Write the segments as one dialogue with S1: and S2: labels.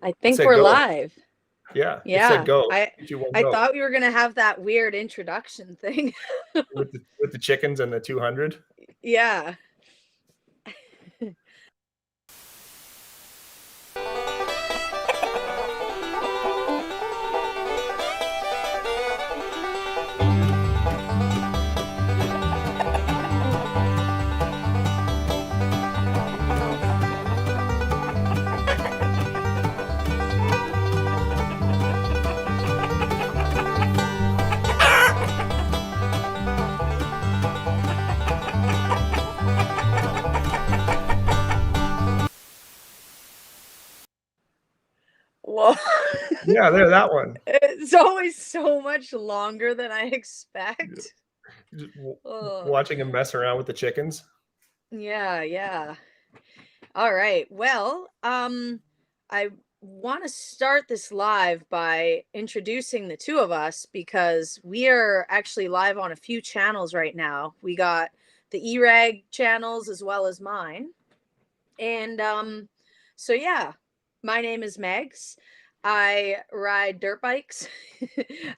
S1: I
S2: It
S1: think
S2: said
S1: we're
S2: go.
S1: live.
S2: Yeah, it said
S1: Yeah.
S2: go.
S1: I
S2: 2, 1,
S1: I
S2: go.
S1: thought we were gonna have that weird introduction thing.
S2: With the chickens and the 200.
S1: Yeah. Whoa.
S2: Yeah, there, that one.
S1: It's always so much longer than I expect.
S2: Just
S1: Oh,
S2: watching him mess around with the chickens.
S1: yeah, yeah. All right. Well, I want to start this live by introducing the two of us because we are actually live on a few channels right now. We got the eRag channels as well as mine. And so yeah, my name is Megs. I ride dirt bikes.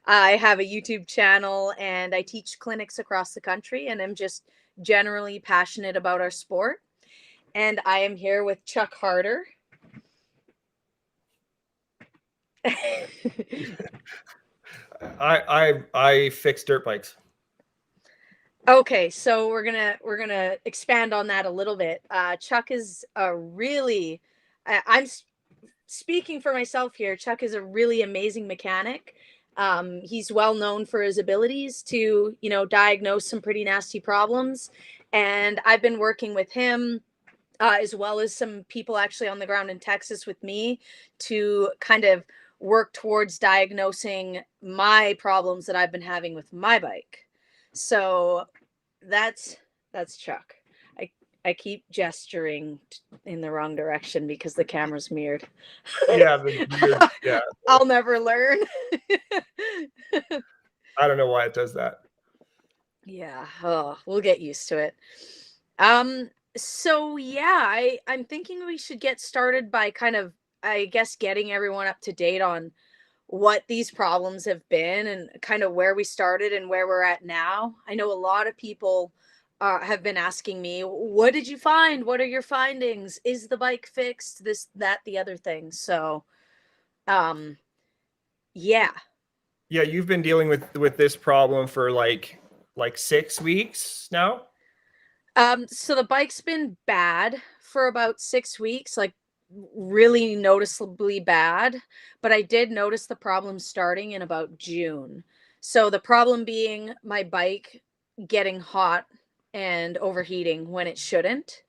S1: I have a YouTube channel and I teach clinics across the country and I'm just generally passionate about our sport. And I am here with Chuck Harder.
S2: I fix dirt bikes.
S1: Okay, so we're gonna expand on that a little bit. Chuck is a really, I'm speaking for myself here. Chuck is a really amazing mechanic. He's well known for his abilities to, diagnose some pretty nasty problems, and I've been working with him as well as some people actually on the ground in Texas with me to kind of work towards diagnosing my problems that I've been having with my bike. So that's Chuck. I I keep gesturing in the wrong direction because the camera's mirrored.
S2: Yeah, yeah.
S1: I'll never learn.
S2: I don't know why it does that.
S1: Yeah, oh, we'll get used to it. Um, so yeah, I'm thinking we should get started by kind of, I guess, getting everyone up to date on what these problems have been and kind of where we started and where we're at now. I know a lot of people have been asking me, what did you find? What are your findings? Is the bike fixed? This, that, the other thing. So, um, yeah.
S2: Yeah, you've been dealing with this problem for like 6 weeks now.
S1: So the bike's been bad for about 6 weeks, like really noticeably bad. But I did notice the problem starting in about June. So the problem being my bike getting hot and overheating when it shouldn't.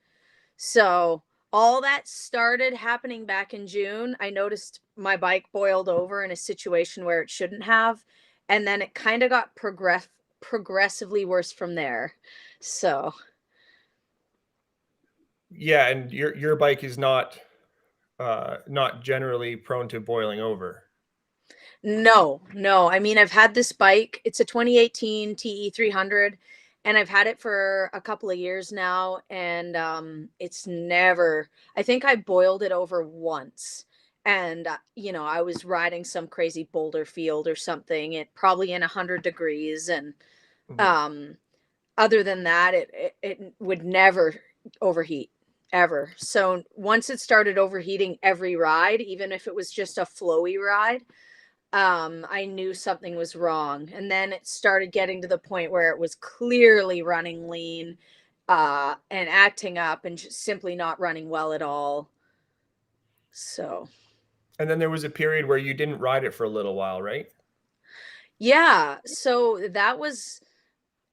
S1: So all that started happening back in June. I noticed my bike boiled over in a situation where it shouldn't have. And then it kind of got progressively worse from there. So
S2: Yeah, and your bike is not generally prone to boiling over.
S1: no, no. I mean, I've had this bike. It's a 2018 TE 300 and I've had it for a couple of years now and it's never, I think I boiled it over once. And I was riding some crazy boulder field or something. It probably in 100 degrees and
S2: Mhm.
S1: um other than that it would never overheat ever. So once it started overheating every ride, even if it was just a flowy ride, I knew something was wrong. And then it started getting to the point where it was clearly running lean, and acting up and just simply not running well at all. So,
S2: And then there was a period where you didn't ride it for a little while, right?
S1: yeah. So that was,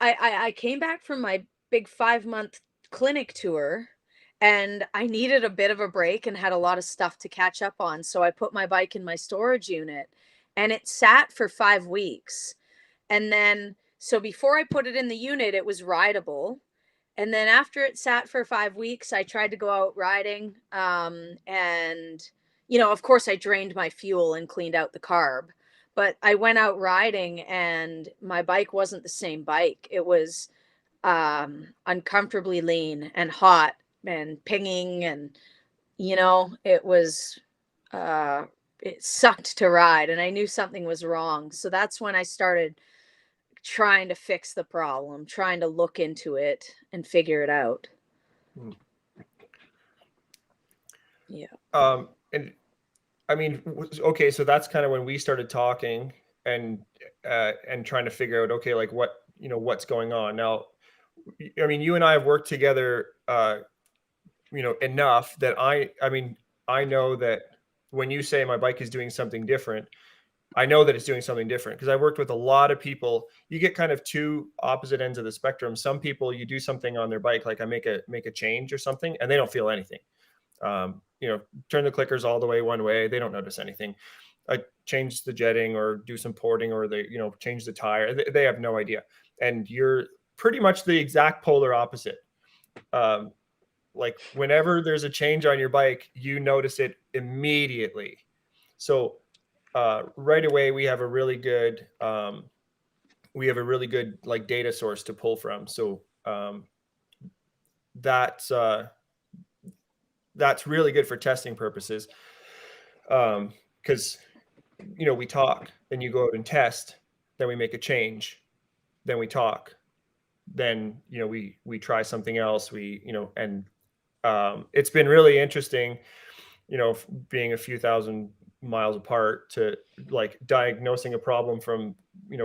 S1: I came back from my big 5 month clinic tour and I needed a bit of a break and had a lot of stuff to catch up on. So I put my bike in my storage unit and it sat for 5 weeks. And then, so before I put it in the unit, it was rideable. And then after it sat for 5 weeks, I tried to go out riding. And, of course, I drained my fuel and cleaned out the carb. But I went out riding and my bike wasn't the same bike. It was uncomfortably lean and hot and pinging. And, it was it sucked to ride, and I knew something was wrong. So that's when I started trying to fix the problem, trying to look into it and figure it out.
S2: Mm.
S1: Yeah.
S2: And I mean, okay, so that's kind of when we started talking and trying to figure out, okay, like what, what's going on now. I mean, you and I have worked together, enough that I mean, I know that when you say my bike is doing something different, I know that it's doing something different because I worked with a lot of people. You get kind of two opposite ends of the spectrum. Some people, you do something on their bike, like I make a change or something, and they don't feel anything. Turn the clickers all the way one way, they don't notice anything. I change the jetting or do some porting or they, change the tire. They have no idea. And you're pretty much the exact polar opposite. Um, like whenever there's a change on your bike, you notice it immediately. So right away, we have a really good like data source to pull from. So that's uh, that's really good for testing purposes. Because we talk, then you go out and test, then we make a change, then we talk, then we try something else. And it's been really interesting, being a few thousand miles apart to like diagnosing a problem from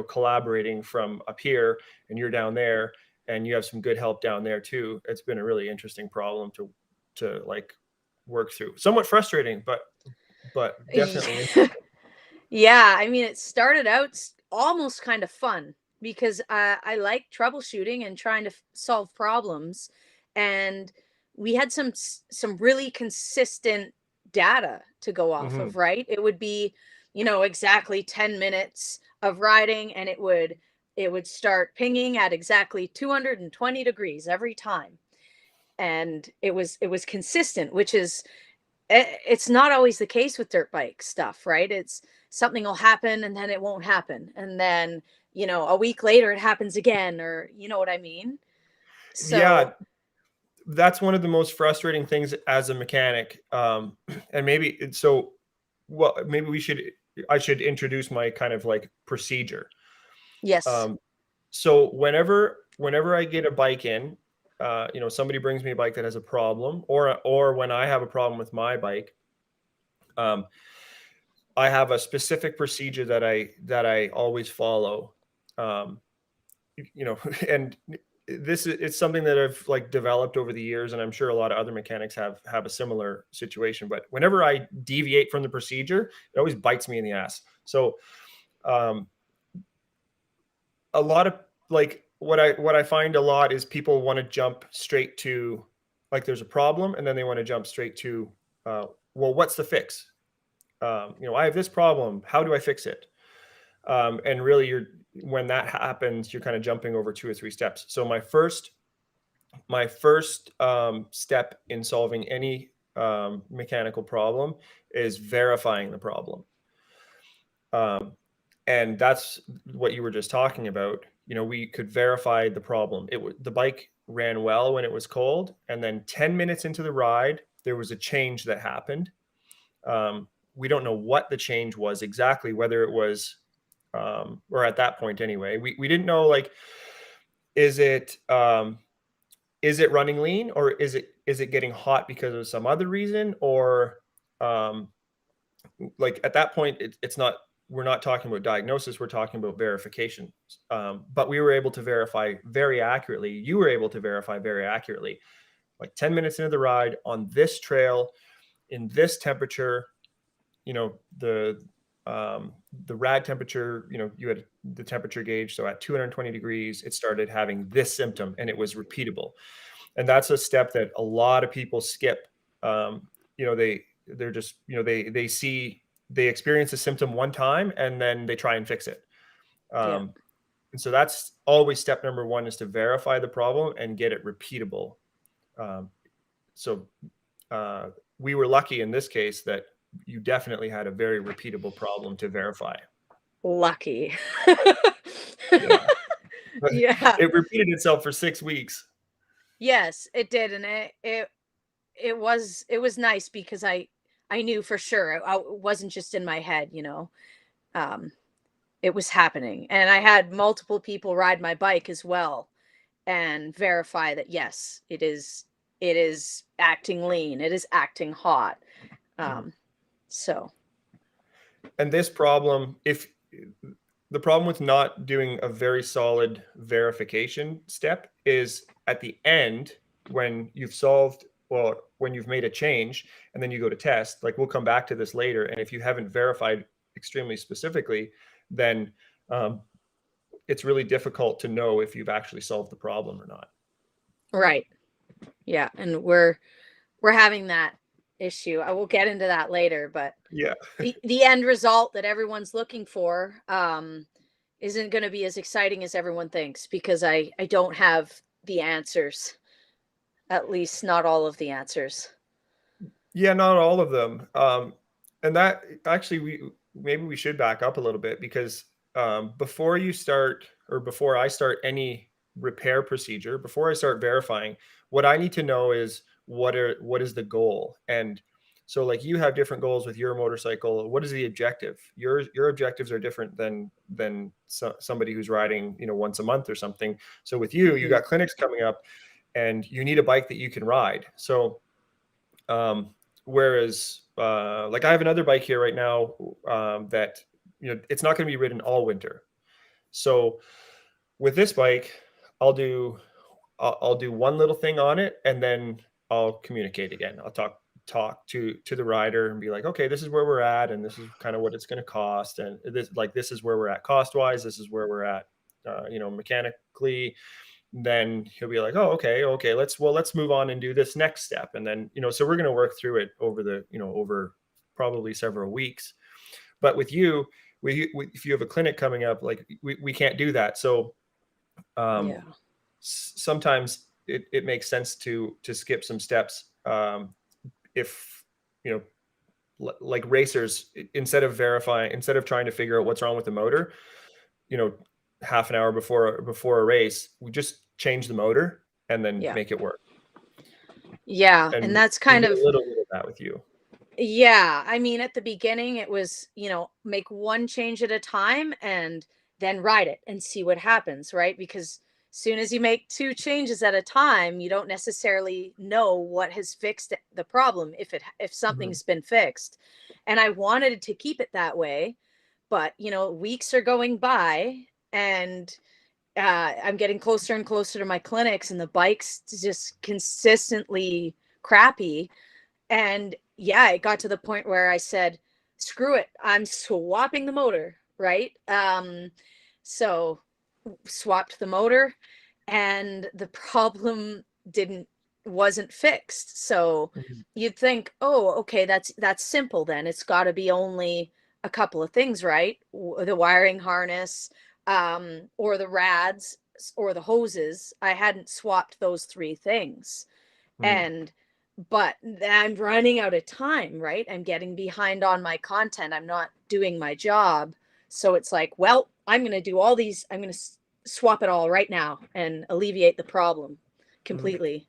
S2: collaborating from up here and you're down there and you have some good help down there too. It's been a really interesting problem to like work through. Somewhat frustrating, but definitely
S1: Yeah. Yeah, I mean, it started out almost kind of fun because I like troubleshooting and trying to solve problems, and we had some really consistent data to go off
S2: hmm
S1: of. Right, it would be, exactly 10 minutes of riding, and it would start pinging at exactly 220 degrees every time, and it was consistent, which is it's not always the case with dirt bike stuff, right? It's something will happen and then it won't happen. And then, a week later it happens again, or you know what I mean?
S2: yeah,
S1: So,
S2: that's one of the most frustrating things as a mechanic. And so well, maybe I should introduce my kind of like procedure.
S1: yes.
S2: Um, so whenever I get a bike in, somebody brings me a bike that has a problem, or when I have a problem with my bike, um, I have a specific procedure that I always follow. Um, and it's something that I've like developed over the years, and I'm sure a lot of other mechanics have a similar situation. But whenever I deviate from the procedure, it always bites me in the ass. So um, a lot of like what I find a lot is people want to jump straight to like there's a problem, and then they want to jump straight to well, what's the fix? I have this problem. How do I fix it? And really, when that happens, you're kind of jumping over two or three steps. So my first step in solving any mechanical problem is verifying the problem. And that's what you were just talking about. We could verify the problem. The bike ran well when it was cold, and then 10 minutes into the ride, there was a change that happened. We don't know what the change was exactly, whether it was, or at that point anyway, we didn't know like, is it running lean, or is it getting hot because of some other reason, or um, like at that point it's not, we're not talking about diagnosis, we're talking about verification. But we were able to verify very accurately, you were able to verify very accurately, like 10 minutes into the ride on this trail in this temperature, you know the the rad temperature, you had the temperature gauge, so at 220 degrees it started having this symptom and it was repeatable. And that's a step that a lot of people skip. They're just, they experience a symptom one time and then they try and fix it.
S1: Yeah.
S2: And so that's always step number one, is to verify the problem and get it repeatable. Um, so uh, we were lucky in this case that you definitely had a very repeatable problem to verify.
S1: Lucky.
S2: Yeah. But
S1: Yeah.
S2: it repeated itself for 6 weeks.
S1: Yes, it did, and it was nice because I I knew for sure. It wasn't just in my head, you know. Um, it was happening. And I had multiple people ride my bike as well and verify that yes, it is acting lean, it is acting hot.
S2: Mhm.
S1: Um, so
S2: And this problem, if the problem with not doing a very solid verification step is at the end when you've solved, well, when you've made a change and then you go to test, like we'll come back to this later. And if you haven't verified extremely specifically, then um, it's really difficult to know if you've actually solved the problem or not.
S1: right. Yeah. And we're having that issue. I will get into that later, but
S2: Yeah.
S1: the end result that everyone's looking for isn't going to be as exciting as everyone thinks because I don't have the answers, at least not all of the answers.
S2: Yeah, not all of them. And that actually, we maybe we should back up a little bit because before you start, or before I start any repair procedure, before I start verifying, what I need to know is what is the goal. And so, like you have different goals with your motorcycle. What is the objective? Your objectives are different than somebody who's riding, once a month or something. So with you, you
S1: Hmm.
S2: got clinics coming up, and you need a bike that you can ride. So whereas, like I have another bike here right now that it's not going to be ridden all winter. So with this bike, I'll do I'll do one little thing on it, and then I'll communicate again. I'll talk to the rider and be like, okay, this is where we're at, and this is kind of what it's going to cost, and this is where we're at cost wise. This is where we're at, mechanically. Then he'll be like, oh, okay, let's move on and do this next step. And then, so we're going to work through it over probably several weeks. But with you, if you have a clinic coming up, like we can't do that. So
S1: Yeah.
S2: sometimes it makes sense to skip some steps. If, you know, like racers, instead of trying to figure out what's wrong with the motor, you know, half an hour before a race, we just change the motor and then
S1: Yeah.
S2: make it work.
S1: Yeah. And
S2: And
S1: that's
S2: we
S1: kind
S2: did a
S1: of,
S2: little bit of that with you.
S1: yeah. I mean, at the beginning, it was, make one change at a time and then ride it and see what happens, right? Because soon as you make two changes at a time, you don't necessarily know what has fixed the problem if
S2: Mhm.
S1: something's been fixed. And I wanted to keep it that way, but weeks are going by and I'm getting closer and closer to my clinics and the bike's just consistently crappy. And yeah, it got to the point where I said, screw it, I'm swapping the motor, right? So swapped the motor and the problem didn't wasn't fixed. So
S2: Mhm.
S1: you'd think, oh, okay, that's simple then. It's got to be only a couple of things, right? The wiring harness, or the rads, or the hoses. I hadn't swapped those three things.
S2: Mhm.
S1: And but I'm running out of time, right? I'm getting behind on my content. I'm not doing my job. So it's like, well, I'm going to do all these. I'm going to swap it all right now and alleviate the problem
S2: Mhm.
S1: completely.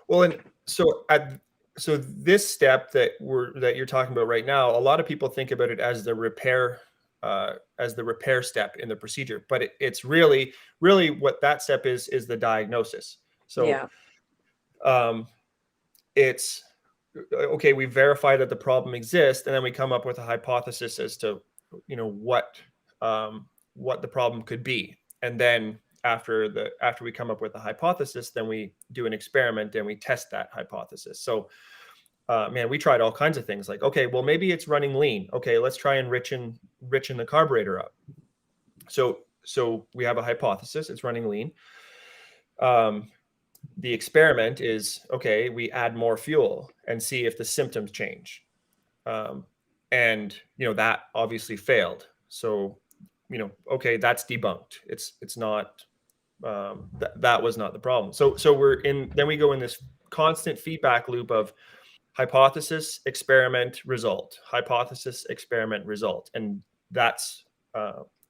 S2: Well, and so this step that you're talking about right now, a lot of people think about it as the repair step in the procedure, but it's really what that step is the diagnosis. So
S1: Yeah.
S2: um, it's okay. We verify that the problem exists, and then we come up with a hypothesis as to what the problem could be, and then after we come up with a hypothesis, then we do an experiment and we test that hypothesis. So man, we tried all kinds of things, like, okay, well, maybe it's running lean. Okay, let's try and richen the carburetor up. So we have a hypothesis, it's running lean. um, the experiment is, okay, we add more fuel and see if the symptoms change. um, and that obviously failed. So okay, that's debunked. It's not, that was not the problem. So then we go in this constant feedback loop of hypothesis, experiment, result, hypothesis, experiment, result. And that's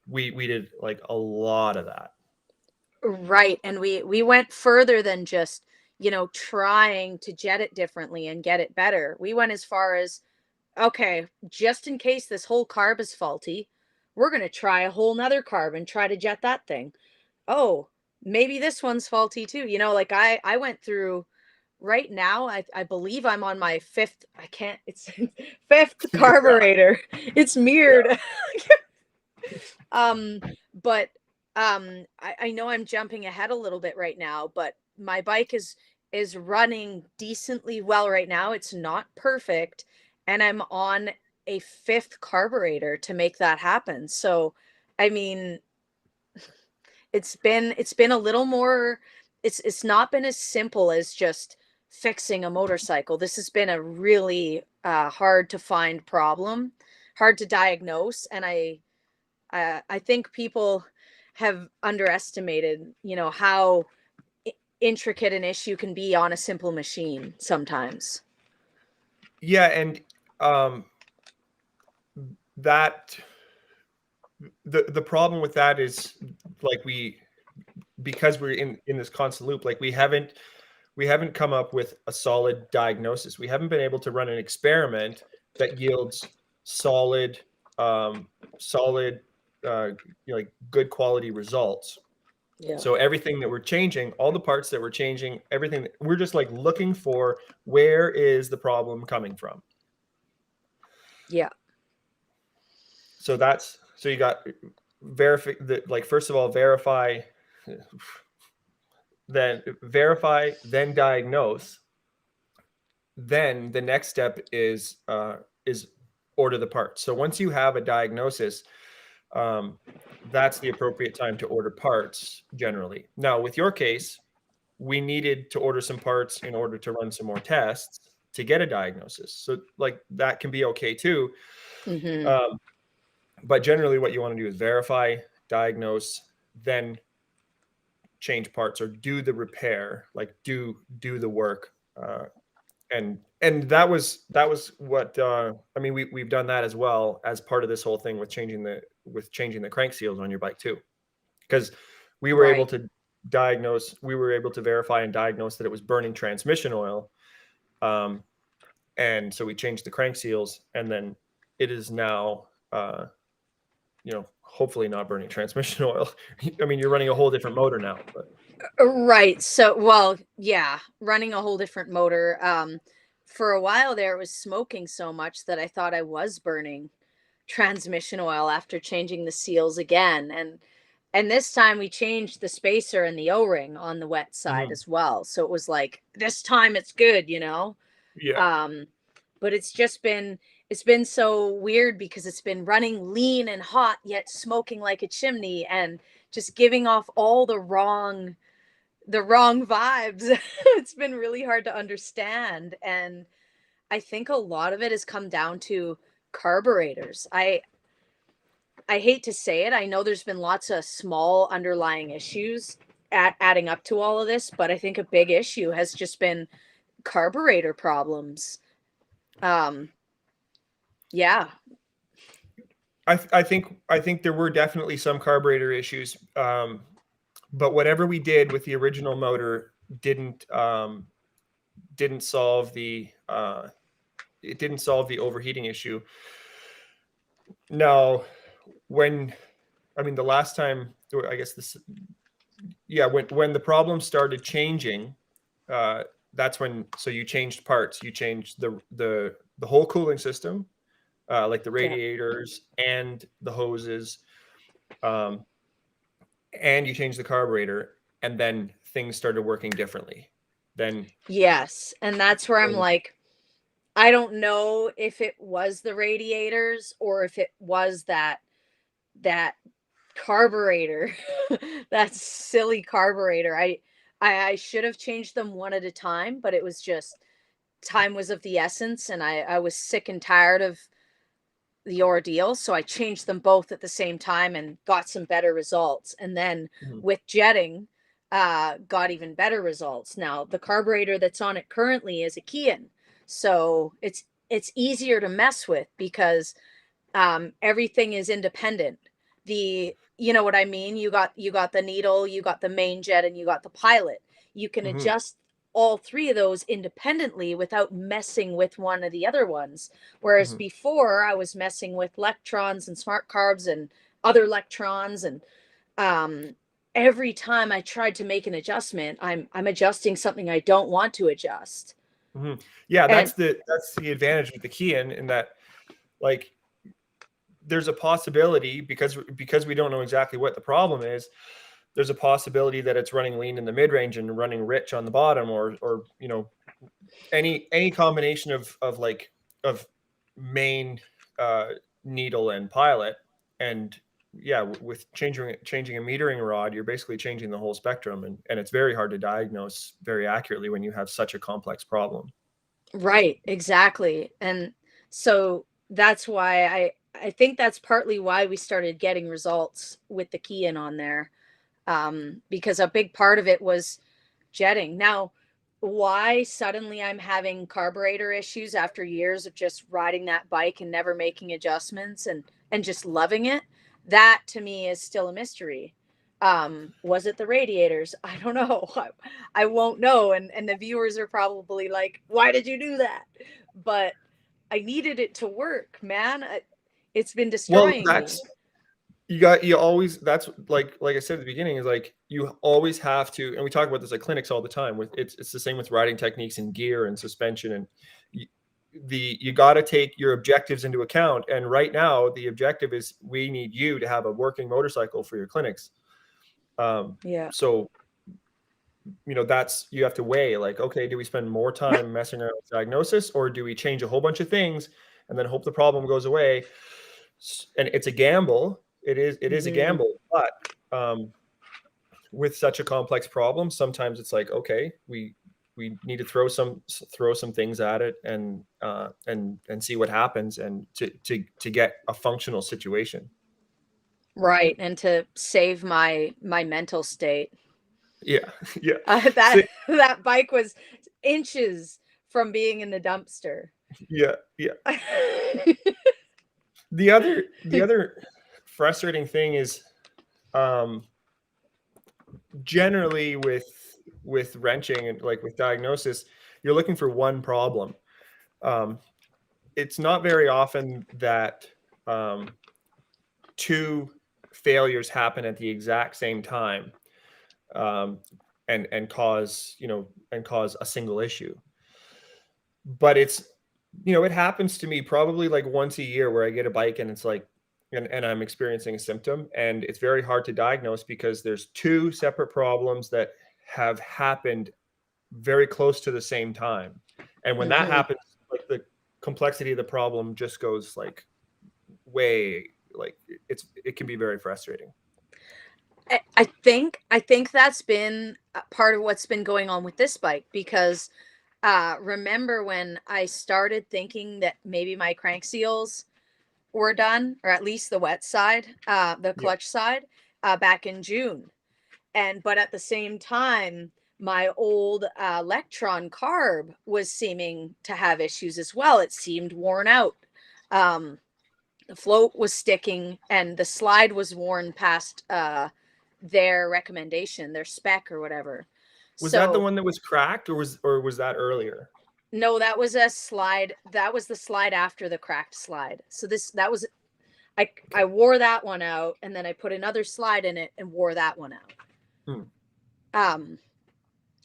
S2: we did like a lot of that.
S1: Right. And we went further than just, trying to jet it differently and get it better. We went as far as okay, just in case this whole carb is faulty, we're going to try a whole nother carb and try to jet that thing. Oh, maybe this one's faulty too. You know, like I went through right now, I believe I'm on my fifth, I can't, it's fifth
S2: Yeah,
S1: carburetor. It's mirrored.
S2: yeah.
S1: um, but I know I'm jumping ahead a little bit right now, but my bike is running decently well right now. It's not perfect, and I'm on a fifth carburetor to make that happen. So, I mean, it's been a little more, it's not been as simple as just fixing a motorcycle. This has been a really hard to find problem, hard to diagnose, and I think people have underestimated, you know, how intricate an issue can be on a simple machine sometimes.
S2: Yeah, and um, that the problem with that is like we because we're in this constant loop, like we haven't come up with a solid diagnosis. We haven't been able to run an experiment that yields solid, um, solid, like good quality results.
S1: Yeah.
S2: So everything that we're changing, all the parts that we're changing, everything we're just like looking for where is the problem coming from.
S1: Yeah.
S2: So you got verify that, like, first of all verify, then diagnose. Then the next step is order the parts. So once you have a diagnosis, um, that's the appropriate time to order parts generally. Now, with your case, we needed to order some parts in order to run some more tests to get a diagnosis. So like that can be okay too.
S1: Hmm.
S2: Um, but generally what you want to do is verify, diagnose, then change parts or do the repair, like do the work. And that was what I mean. We've done that as well as part of this whole thing with changing the crank seals on your bike too, because we were able
S1: Right.
S2: to we were able to verify and diagnose that it was burning transmission oil, um, and so we changed the crank seals, and then it is now hopefully not burning transmission oil. I mean, you're running a whole different motor now, but
S1: Right. So, well, yeah, running a whole different motor. For a while there, it was smoking so much that I thought I was burning transmission oil after changing the seals again. And this time we changed the spacer and the O-ring on the wet side
S2: mhm.
S1: as well. So it was like this time it's good, you know.
S2: Yeah.
S1: Um, but it's been so weird because it's been running lean and hot yet smoking like a chimney and just giving off all the wrong vibes. It's been really hard to understand, and I think a lot of it has come down to carburetors. I hate to say it. I know there's been lots of small underlying issues adding up to all of this, but I think a big issue has just been carburetor problems. Um, yeah.
S2: I think there were definitely some carburetor issues, but whatever we did with the original motor didn't solve the it didn't solve the overheating issue. Now, when I mean the last time, or I guess this, yeah, when the problem started changing, uh, that's when, so you changed parts, you changed the whole cooling system, like the
S1: Yeah.
S2: radiators and the hoses, um, and you changed the carburetor, and then things started working differently. Then,
S1: Yes. And that's where I'm
S2: then
S1: like, I don't know if it was the radiators or if it was that carburetor, that silly carburetor. I should have changed them one at a time, but it was just time was of the essence, and I was sick and tired of the ordeal, so I changed them both at the same time and got some better results. And then
S2: mhm,
S1: with jetting, got even better results. Now the carburetor that's on it currently is a Kian, so it's easier to mess with because everything is independent. You know what I mean? You got the needle, you got the main jet, and you got the pilot. You can
S2: mhm.
S1: adjust all three of those independently without messing with one of the other ones. Whereas
S2: Mhm.
S1: before I was messing with lectrons and smart carbs and other electrons, and um, every time I tried to make an adjustment, I'm adjusting something I don't want to adjust.
S2: Mhm. Yeah,
S1: And
S2: that's the advantage with the key in that, like, there's a possibility, because we don't know exactly what the problem is. There's a possibility that it's running lean in the mid range and running rich on the bottom, or any combination of like of main, uh, needle and pilot. And yeah, with changing a metering rod, you're basically changing the whole spectrum, and it's very hard to diagnose very accurately when you have such a complex problem.
S1: right, exactly. And so that's why I think that's partly why we started getting results with the key in on there. Because a big part of it was jetting. Now, why suddenly I'm having carburetor issues after years of just riding that bike and never making adjustments and just loving it, that to me is still a mystery. Was it the radiators? I don't know. I won't know, and the viewers are probably like, why did you do that? But I needed it to work, man. It's been
S2: Well,
S1: destroying me.
S2: that's you always, that's like I said at the beginning, is like you always have to, and we talk about this at clinics all the time, with it's the same with riding techniques and gear and suspension, and you, you got to take your objectives into account. And right now the objective is, we need you to have a working motorcycle for your clinics. um,
S1: Yeah.
S2: so that's, you have to weigh, like, okay, do we spend more time messing around with diagnosis, or do we change a whole bunch of things and then hope the problem goes away? And it's a gamble. It is a
S1: Hmm.
S2: gamble, but with such a complex problem, sometimes it's like, okay, we need to throw some things at it, and see what happens, and to get a functional situation.
S1: Right, and to save my mental state.
S2: Yeah. Yeah.
S1: That
S2: So,
S1: that bike was inches from being in the dumpster.
S2: yeah, yeah. The other frustrating thing is, um generally with wrenching and like with diagnosis, you're looking for one problem. um it's not very often that, um two failures happen at the exact same time, um, and cause a single issue. But it happens to me probably like once a year, where I get a bike and it's like, and I'm experiencing a symptom, and it's very hard to diagnose because there's two separate problems that have happened very close to the same time. And when that
S1: Mhm.
S2: happens, like, the complexity of the problem just goes like way, like, it can be very frustrating.
S1: I think that's been a part of what's been going on with this bike because remember when I started thinking that maybe my crank seals were done, or at least the wet side, the
S2: Yeah.
S1: clutch side, back in June. And but at the same time, my old Electron carb was seeming to have issues as well. It seemed worn out. Um, the float was sticking, and the slide was worn past their recommendation, their spec or whatever.
S2: Was that the
S1: So
S2: one that was cracked, or was that earlier?
S1: no, that was a slide. That was the slide after the cracked slide. So this that was I
S2: Okay.
S1: wore that one out, and then I put another slide in it and wore that one out.
S2: Hmm.
S1: Um,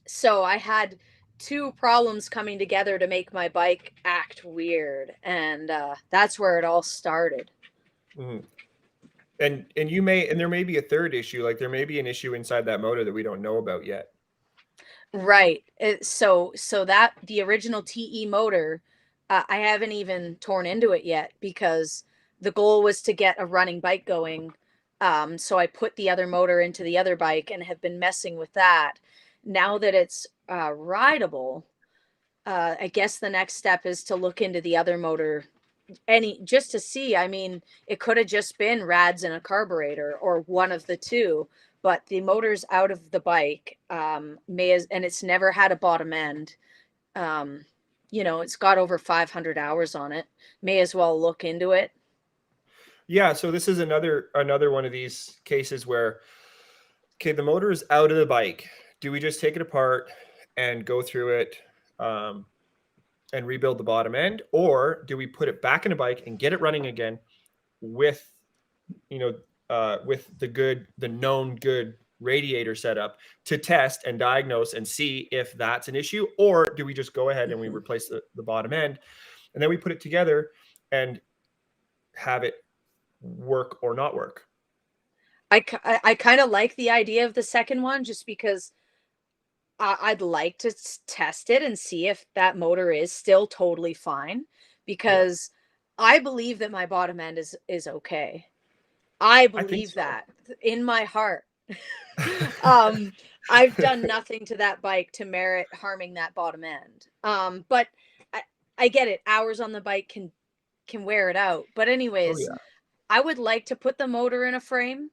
S1: so I had two problems coming together to make my bike act weird, and that's where it all started.
S2: Mhm. And there may be a third issue, like there may be an issue inside that motor that we don't know about yet.
S1: Right. So that the original TE motor, I haven't even torn into it yet because the goal was to get a running bike going. So I put the other motor into the other bike and have been messing with that. Now that it's rideable, I guess the next step is to look into the other motor, any just to see. I mean, it could have just been rads and a carburetor or one of the two, but the motor's out of the bike. May as and it's never had a bottom end. um it's got over 500 hours on it. May as well look into it.
S2: Yeah, so this is another one of these cases where, okay, the motor is out of the bike. Do we just take it apart and go through it and rebuild the bottom end, or do we put it back in a bike and get it running again with, with the known good radiator setup to test and diagnose and see if that's an issue, or do we just go ahead and we replace the bottom end and then we put it together and have it work or not work?
S1: I kind of like the idea of the second one, just because I'd like to test it and see if that motor is still totally fine,
S2: Yeah,
S1: because I believe that my bottom end is okay. I
S2: I think
S1: believe
S2: so.
S1: that in my heart. um, I've done nothing to that bike to merit harming that bottom end. But I, I get it. Hours on the bike can wear it out. But
S2: Oh
S1: anyways,
S2: yeah.
S1: I would like to put the motor in a frame,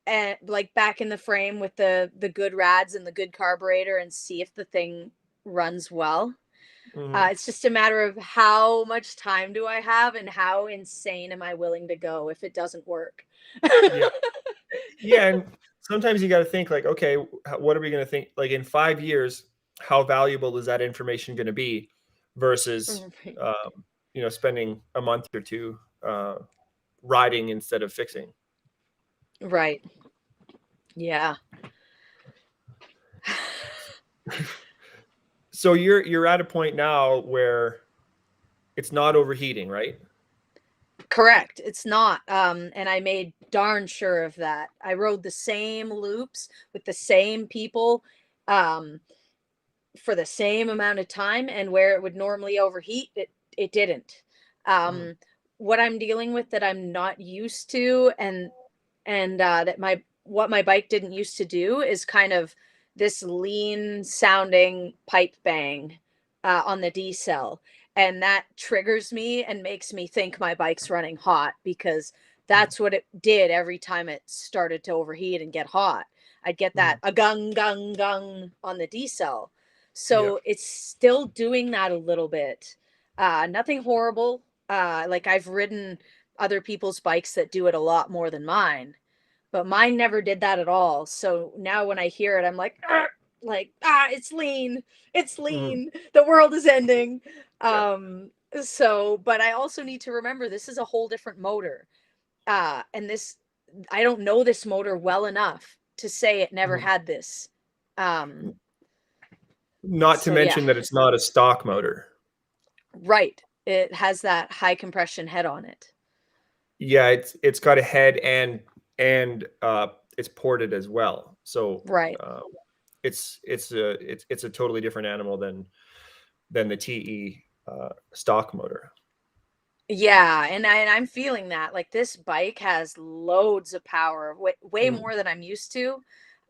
S1: and like back in the frame with the good rads and the good carburetor, and see if the thing runs well.
S2: Mhm.
S1: It's just a matter of how much time do I have and how insane am I willing to go if it doesn't work.
S2: Yeah. Yeah, and sometimes you got to think like, okay, what are we going to think like in 5 years? How valuable is that information going to be versus,
S1: Right.
S2: spending a month or two riding instead of fixing?
S1: Right. Yeah.
S2: So you're at a point now where it's not overheating, right?
S1: Correct. It's not. And I made darn sure of that. I rode the same loops with the same people um, for the same amount of time, and where it would normally overheat, it didn't.
S2: Mhm.
S1: Um, what I'm dealing with that I'm not used to, and that my what my bike didn't used to do, is kind of this lean sounding pipe bang on the D cell, and that triggers me and makes me think my bike's running hot, because
S2: Mhm.
S1: that's what it did every time it started to overheat and get hot. I'd get that
S2: Mhm.
S1: a gung gung gung on the D cell.
S2: Yeah.
S1: So it's still doing that a little bit. Nothing horrible. Like, I've ridden other people's bikes that do it a lot more than mine, but mine never did that at all. So now when I hear it, I'm like, "Argh!" Like, it's lean. It's
S2: Mhm.
S1: lean. The world is ending.
S2: Yeah.
S1: But I also need to remember this is a whole different motor. And this, I don't know this motor well enough to say it never
S2: Mhm.
S1: had this. Um,
S2: Not to
S1: so yeah.
S2: mention that it's not a stock motor.
S1: Right. It has that high compression head on it.
S2: Yeah, it's got a head and it's ported as well. So
S1: Right.
S2: uh, it's a totally different animal than the TE stock motor.
S1: Yeah, and I'm feeling that. Like, this bike has loads of power, way
S2: Mm,
S1: more than I'm used to.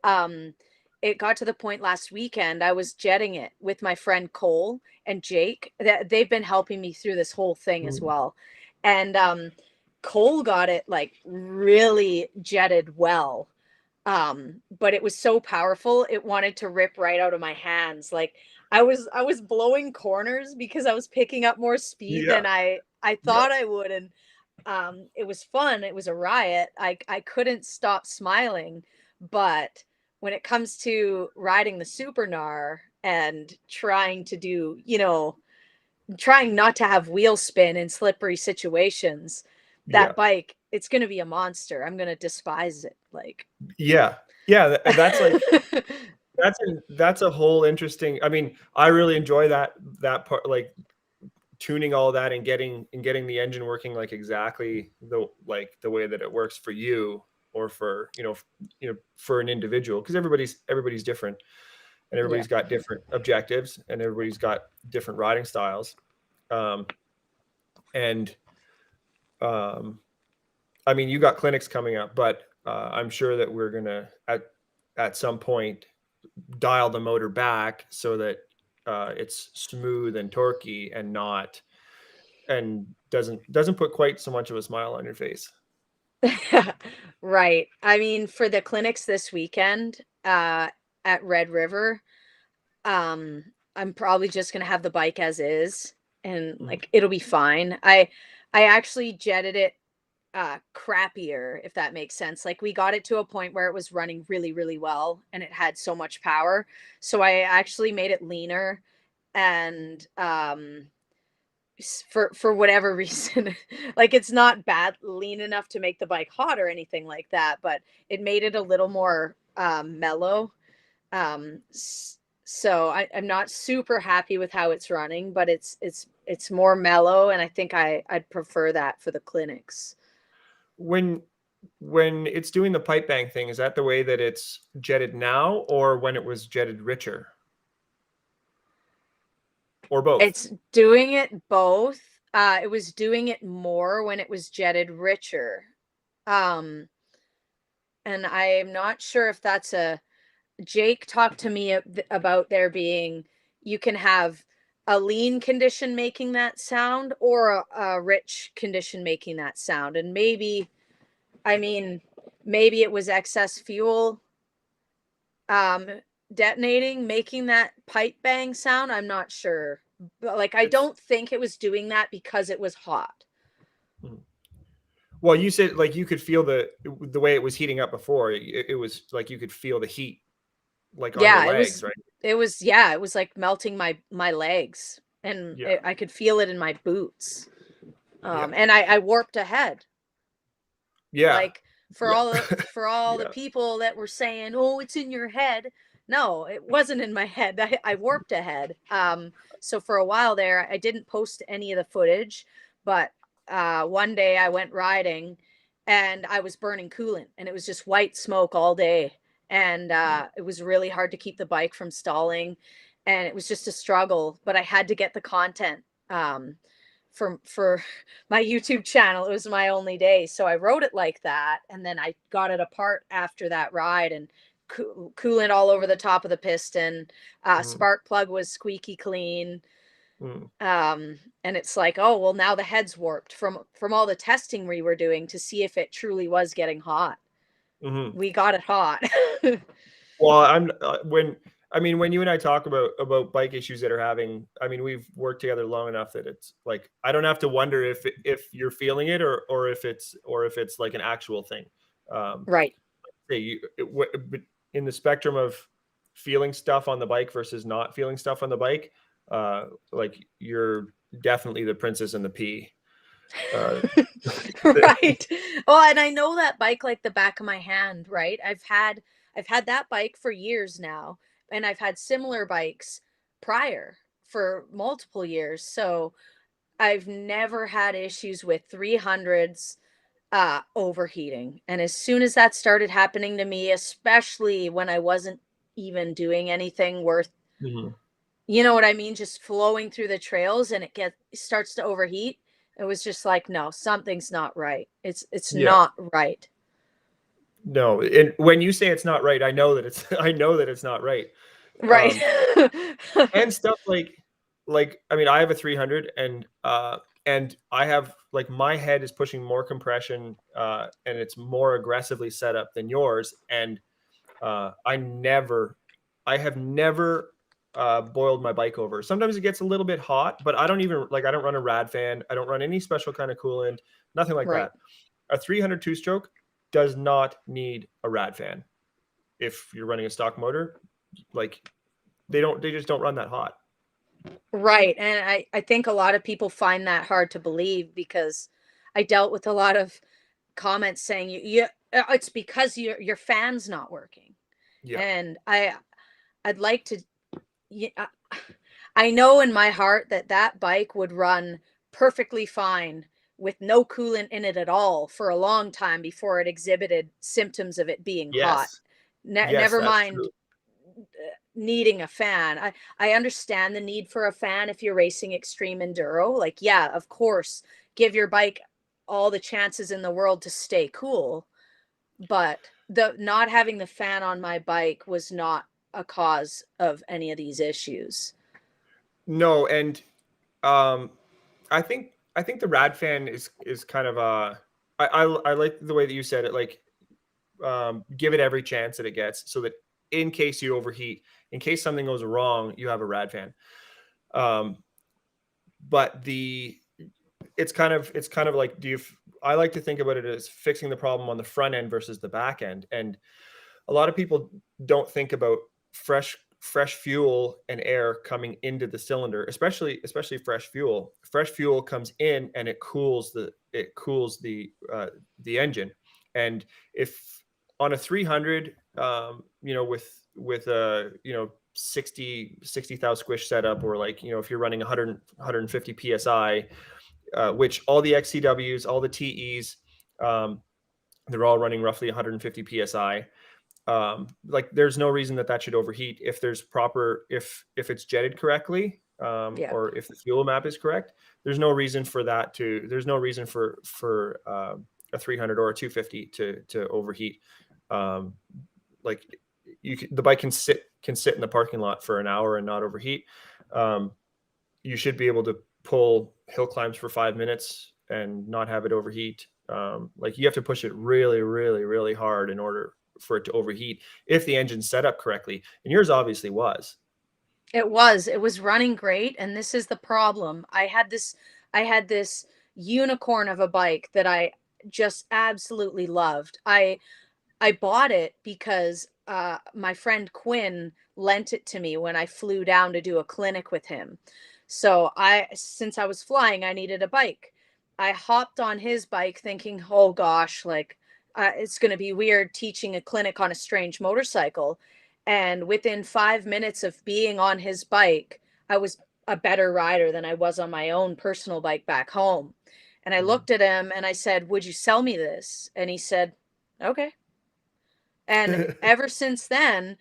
S1: Um, it got to the point last weekend I was jetting it with my friend Cole and Jake. That they've been helping me through this whole thing as
S2: mm,
S1: well. And Cole got it like really jetted well. But it was so powerful, it wanted to rip right out of my hands. Like, I was blowing corners because I was picking up more speed
S2: yeah,
S1: than I
S2: yeah,
S1: thought I would, and it was fun. It was a riot. I couldn't stop smiling. But when it comes to riding the super gnar and trying to do, trying not to have wheel spin in slippery situations,
S2: yeah,
S1: that bike, it's going to be a monster. I'm going to despise it. Like,
S2: yeah, yeah. That's like that's a whole interesting. I mean, I really enjoy that part, like tuning all that and getting the engine working like exactly the way that it works for you or for for an individual, because everybody's different and
S1: yeah.
S2: everybody's got different objectives and everybody's got different riding styles. Um, and I mean, you got clinics coming up, but I'm sure that we're gonna at some point dial the motor back so that it's smooth and torquey and not and doesn't put quite so much of a smile on your face.
S1: Right. I mean, for the clinics this weekend, at Red River, um, I'm probably just gonna have the bike as is, and
S2: Mhm.
S1: like it'll be fine. I actually jetted it crappier, if that makes sense. Like we got it to a point where it was running really, really well and it had so much power. So I actually made it leaner and for whatever reason, like it's not bad lean enough to make the bike hot or anything like that, but it made it a little more mellow. Um so I'm not super happy with how it's running, but it's more mellow, and I think I'd prefer that for the clinics.
S2: When it's doing the pipe bang thing, is that the way that it's jetted now, or when it was jetted richer, or both?
S1: It's doing it both. It was doing it more when it was jetted richer. Um, and I am not sure if that's a Jake talked to me about there being you can have a lean condition making that sound or a rich condition making that sound. And maybe, I mean, maybe it was excess fuel um detonating making that pipe bang sound. I'm not sure. But like I
S2: It's
S1: don't think it was doing that because it was hot.
S2: Mhm. Well, you said like you could feel the way it was heating up before. It was like you could feel the heat like on your
S1: Yeah,
S2: legs, right?
S1: it was like melting my legs, and
S2: Yeah.
S1: I could feel it in my boots.
S2: Yeah.
S1: And I warped ahead.
S2: Yeah.
S1: Like
S2: Yeah.
S1: for all the
S2: Yeah.
S1: people that were saying, "Oh, it's in your head." No, it wasn't in my head. I warped ahead. So for a while there, I didn't post any of the footage, but one day I went riding and I was burning coolant and it was just white smoke all day. And it was really hard to keep the bike from stalling. And it was just a struggle, but I had to get the content. For my YouTube channel. It was my only day. So I wrote it like that. And then I got it apart after that ride and coolant all over the top of the piston.
S2: Mhm.
S1: Spark plug was squeaky clean.
S2: Mhm.
S1: And it's like, oh, well, now the head's warped from all the testing we were doing to see if it truly was getting hot.
S2: Mhm.
S1: We got it hot.
S2: Well, I'm when I mean when you and I talk about bike issues that are having, I mean we've worked together long enough that it's like I don't have to wonder if you're feeling it or if it's like an actual thing. Um,
S1: Right.
S2: say but in the spectrum of feeling stuff on the bike versus not feeling stuff on the bike, like you're definitely the princess and the pea. Uh,
S1: Right. Well, and I know that bike like the back of my hand, right? I've had that bike for years now, and I've had similar bikes prior for multiple years. So I've never had issues with 300s overheating. And as soon as that started happening to me, especially when I wasn't even doing anything worth,
S2: mhm.
S1: you know what I mean, just flowing through the trails and it starts to overheat. It was just like, no, something's not right. It's
S2: Yeah.
S1: not right.
S2: No, and when you say it's not right, I know that it's I know that it's not right.
S1: Right.
S2: Um, and stuff like I mean, I have a 300 and I have like my head is pushing more compression and it's more aggressively set up than yours and I have never boiled my bike over. Sometimes it gets a little bit hot, but I don't even like I don't run a rad fan. I don't run any special kind of coolant, nothing like
S1: Right.
S2: that. A 300 two-stroke does not need a rad fan. If you're running a stock motor, like they just don't run that hot.
S1: Right. And I think a lot of people find that hard to believe because I dealt with a lot of comments saying it's because your fan's not working.
S2: Yeah.
S1: And I'd like to yeah, I know in my heart that that bike would run perfectly fine with no coolant in it at all for a long time before it exhibited symptoms of it being hot.
S2: Yes. Yes,
S1: Never
S2: that's
S1: mind
S2: true.
S1: needing a fan. I understand the need for a fan if you're racing extreme enduro. Like, yeah, of course, give your bike all the chances in the world to stay cool. But the not having the fan on my bike was not a cause of any of these issues.
S2: No, and um I think the rad fan is kind of I like the way that you said it, like give it every chance that it gets so that in case you overheat, in case something goes wrong, you have a rad fan. Um, but it's kind of like, I like to think about it as fixing the problem on the front end versus the back end. And a lot of people don't think about fresh fuel and air coming into the cylinder, especially fresh fuel. Fresh fuel comes in and it cools the engine. And if on a 300, with a 60,000 squish setup, or like, if you're running 150 psi, which all the XCWs, all the TEs, they're all running roughly 150 psi. Like, there's no reason that should overheat if it's jetted correctly,
S1: Yeah.
S2: or if the fuel map is correct. There's no reason for a 300 or a 250 to overheat. Like, the bike can sit in the parking lot for an hour and not overheat. You should be able to pull hill climbs for 5 minutes and not have it overheat. Like, you have to push it really, really, really hard in order for it to overheat if the engine's set up correctly. And yours obviously was.
S1: It was running great, and this is the problem. I had this unicorn of a bike that I just absolutely loved. I bought it because my friend Quinn lent it to me when I flew down to do a clinic with him. So since I was flying, I needed a bike. I hopped on his bike thinking, oh gosh, like it's going to be weird teaching a clinic on a strange motorcycle. And within 5 minutes of being on his bike, I was a better rider than I was on my own personal bike back home. And I
S2: Mhm.
S1: looked at him and I said, would you sell me this? And he said, okay. And ever since then,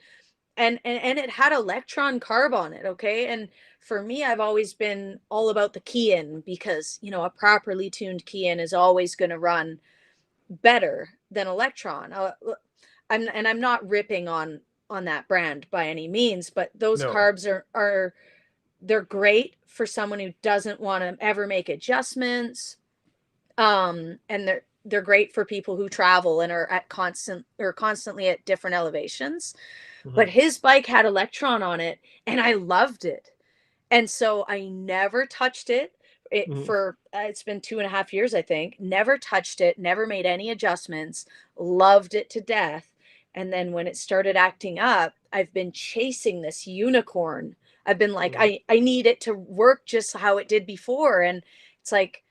S1: and it had electron carb on it, okay? And for me, I've always been all about the key in, because a properly tuned key in is always going to run better than electron. I'm not ripping on that brand by any means, but those
S2: No.
S1: carbs are they're great for someone who doesn't want to ever make adjustments. And they're great for people who travel and are constantly at different elevations. But
S2: Mhm.
S1: his bike had electron on it, and I loved it. And so I never touched it.
S2: Mhm.
S1: It's been 2.5 years, I think. Never touched it, never made any adjustments, loved it to death. And then when it started acting up, I've been chasing this unicorn. I've been like,
S2: Mhm.
S1: I need it to work just how it did before. And it's like,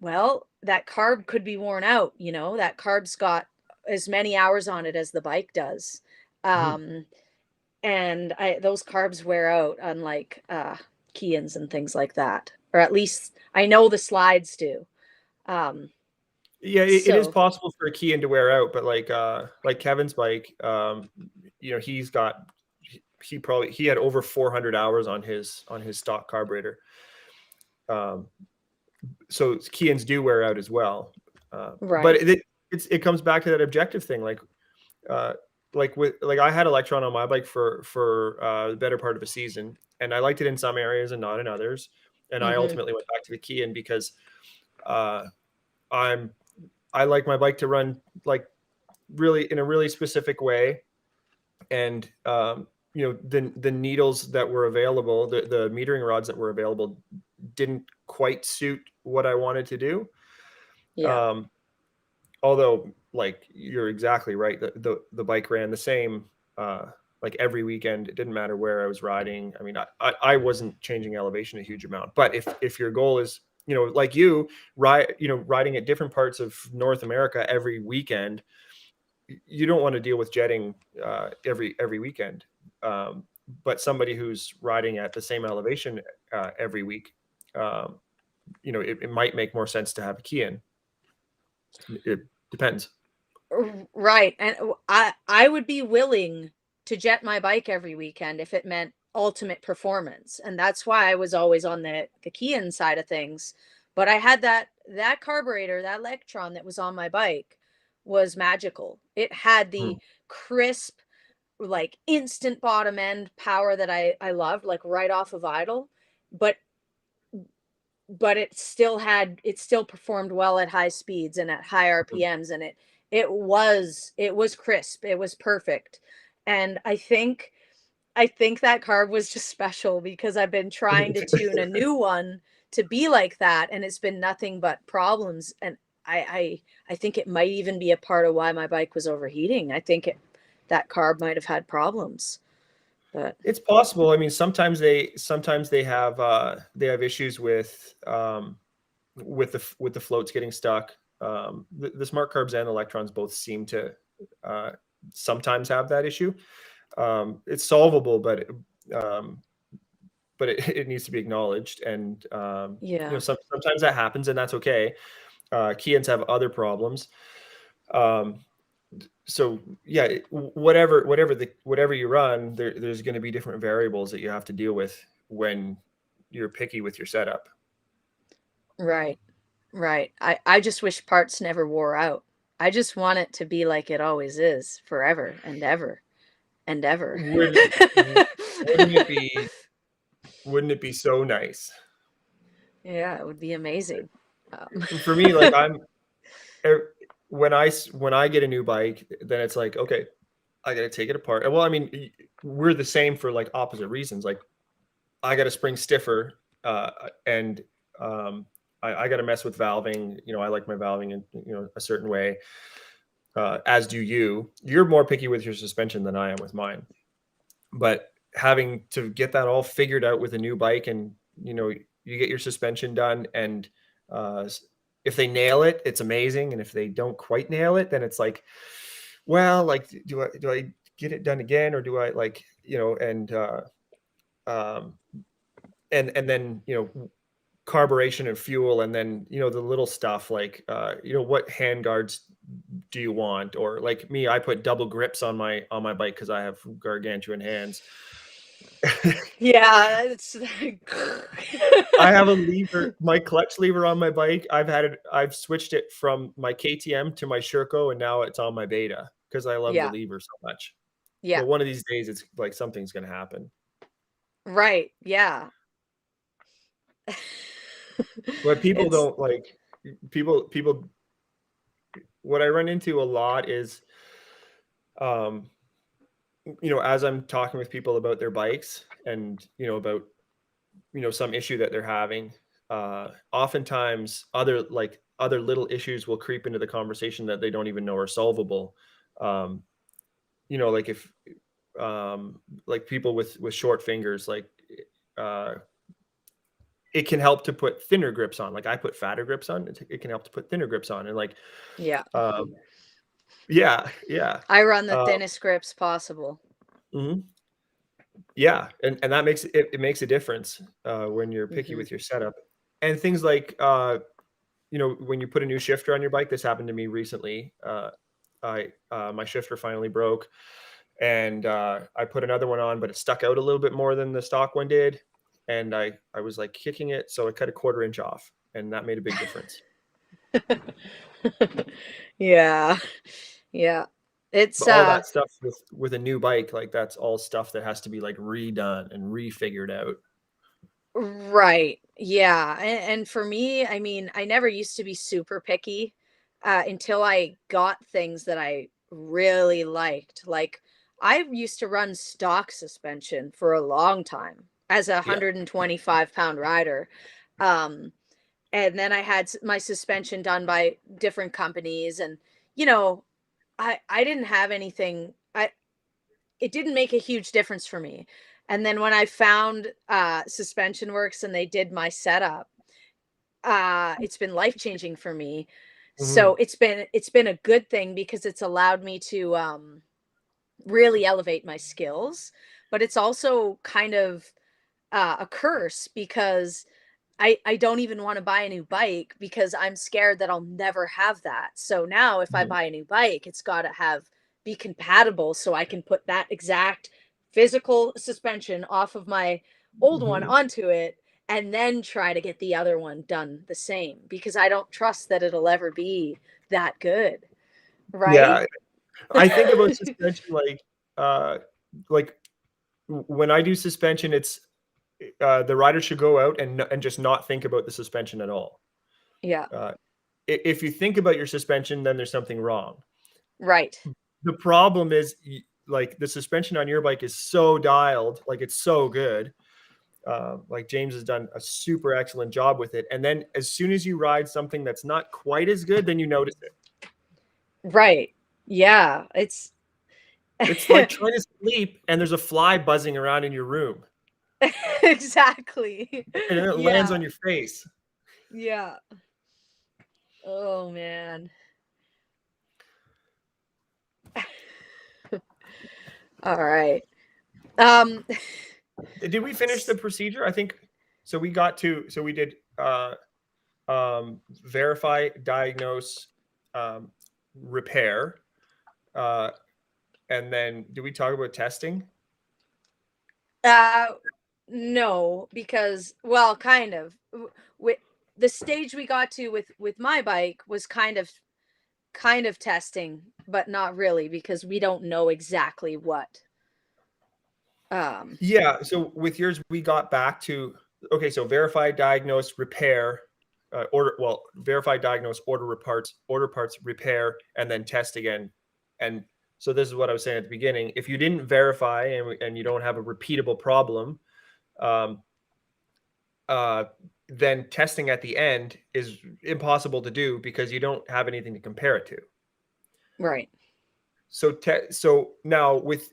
S1: well, that carb could be worn out, that carb's got as many hours on it as the bike does.
S2: Mhm.
S1: Um, and those carbs wear out, unlike key-ins and things like that, or at least I know the slides do. um
S2: Yeah, it is
S1: so
S2: possible for a key in to wear out, but like Kevin's bike, he had over 400 hours on his stock carburetor. Um, so key-ins do wear out as well. But
S1: right.
S2: it comes back to that objective thing. Uh, like I had Electron on my bike for the better part of a season, and I liked it in some areas and not in others. And I
S1: Hmm.
S2: ultimately went back to the key-in because uh, I'm I like my bike to run like really in a really specific way. And the needles that were available, the metering rods that were available, didn't quite suit what I wanted to do.
S1: Yeah.
S2: Um, although, like, you're exactly right, the bike ran the same, like, every weekend. It didn't matter where I was riding. I mean, I wasn't changing elevation a huge amount. But if your goal is, like, riding at different parts of North America every weekend, you don't want to deal with jetting every weekend. But somebody who's riding at the same elevation every week, um, it might make more sense to have a key in. It depends.
S1: Right. And I would be willing to jet my bike every weekend if it meant ultimate performance. And that's why I was always on the key in side of things. But I had that carburetor, that electron that was on my bike was magical. It had
S2: Mhm.
S1: the crisp, like instant bottom end power that I loved, like right off of idle. But it still performed well at high speeds and at high RPMs, and it was crisp, it was perfect. And I think that carb was just special because I've been trying to tune a new one to be like that, and it's been nothing but problems. And I think it might even be a part of why my bike was overheating. I think that carb might have had problems. But
S2: It's possible. I mean, sometimes they have issues with the floats getting stuck. The smart carbs and electrons both seem to sometimes have that issue. It's solvable, but it needs to be acknowledged. And
S1: yeah,
S2: sometimes that happens, and that's okay. Kians have other problems. So yeah, whatever you run, there's going to be different variables that you have to deal with when you're picky with your setup.
S1: right, right. I just wish parts never wore out. I just want it to be like it always is, forever and ever and ever.
S2: Wouldn't wouldn't it be wouldn't it be so nice?
S1: Yeah, it would be amazing.
S2: For me, like er, when I get a new bike, then it's like, okay, I got to take it apart. Well, I mean, we're the same for like opposite reasons. Like I got to spring stiffer, and I got to mess with valving. I like my valving in a certain way. As do you. You're more picky with your suspension than I am with mine. But having to get that all figured out with a new bike, and you get your suspension done, and uh, if they nail it, it's amazing, and if they don't quite nail it, then it's like, well, like do I get it done again, or do I like um, and then carburation and fuel, and then the little stuff like what hand guards do you want, or like me, I put double grips on my bike because I have gargantuan hands.
S1: Yeah, it's like
S2: I have a lever, my clutch lever on my bike. I've switched it from my KTM to my Sherco, and now it's on my Beta because I love the
S1: yeah,
S2: lever so much.
S1: yeah,
S2: But one of these days, it's like something's going to happen.
S1: right, yeah.
S2: But people
S1: It's
S2: don't like people. What I run into a lot is, um, as I'm talking with people about their bikes, and about some issue that they're having, oftentimes other little issues will creep into the conversation that they don't even know are solvable. um, like if like people with short fingers, like uh, it can help to put thinner grips on. Like I put fatter grips on, it can help to put thinner grips on, and like
S1: yeah.
S2: yeah, yeah.
S1: I run the
S2: uh,
S1: thinnest grips possible.
S2: mhm. Yeah, and that it makes a difference when you're picky
S1: Hmm.
S2: with your setup, and things like when you put a new shifter on your bike. This happened to me recently. I My shifter finally broke, and I put another one on, but it stuck out a little bit more than the stock one did, and I was like kicking it, so I cut a 1/4 inch off, and that made a big difference.
S1: Yeah, yeah. It's
S2: But all that stuff with a new bike, like that's all stuff that has to be like redone and refigured out.
S1: right. Yeah. And for me, I mean, I never used to be super picky until I got things that I really liked. Like, I used to run stock suspension for a long time as a
S2: Yeah.
S1: 125-pound rider. Um, and then I had my suspension done by different companies. And, you know, I didn't have anything. It didn't make a huge difference for me. And then when I found Suspension Works and they did my setup, it's been life-changing for me. So
S2: Mhm.
S1: it's been a good thing because it's allowed me to really elevate my skills, but it's also kind of a curse because I don't even want to buy a new bike because I'm scared that I'll never have that. So now if I
S2: Mhm.
S1: buy a new bike, it's got to have be compatible so I can put that exact physical suspension off of my old one
S2: Mhm.
S1: onto it and then try to get the other one done the same because I don't trust that it'll ever be that good, right?
S2: Yeah, I think about suspension uh, like when I do suspension, it's the rider should go out and just not think about the suspension at all.
S1: Yeah,
S2: Uh, if you think about your suspension, then there's something wrong.
S1: right.
S2: The problem is like the suspension on your bike is so dialed, like it's so good, Like James has done a super excellent job with it. And then as soon as you ride something that's not quite as good, then you notice it.
S1: Right. Yeah. It's
S2: It's like trying to sleep and there's a fly buzzing around in your room
S1: exactly.
S2: and it lands
S1: Yeah.
S2: on your face.
S1: Yeah. Oh man. All right. Um
S2: Did we finish the procedure? I think so. We got to, so we did verify, diagnose, repair. Uh, and then did we talk about testing?
S1: uh no, because well, kind of. With the stage we got to with my bike was kind of testing, but not really because we don't know exactly what. Um
S2: Yeah. So with yours, we got back to, okay, so verify, diagnose, repair, verify, diagnose, order parts, repair, and then test again. And so this is what I was saying at the beginning. If you didn't verify and you don't have a repeatable problem, um, then testing at the end is impossible to do because you don't have anything to compare it to.
S1: right.
S2: So now with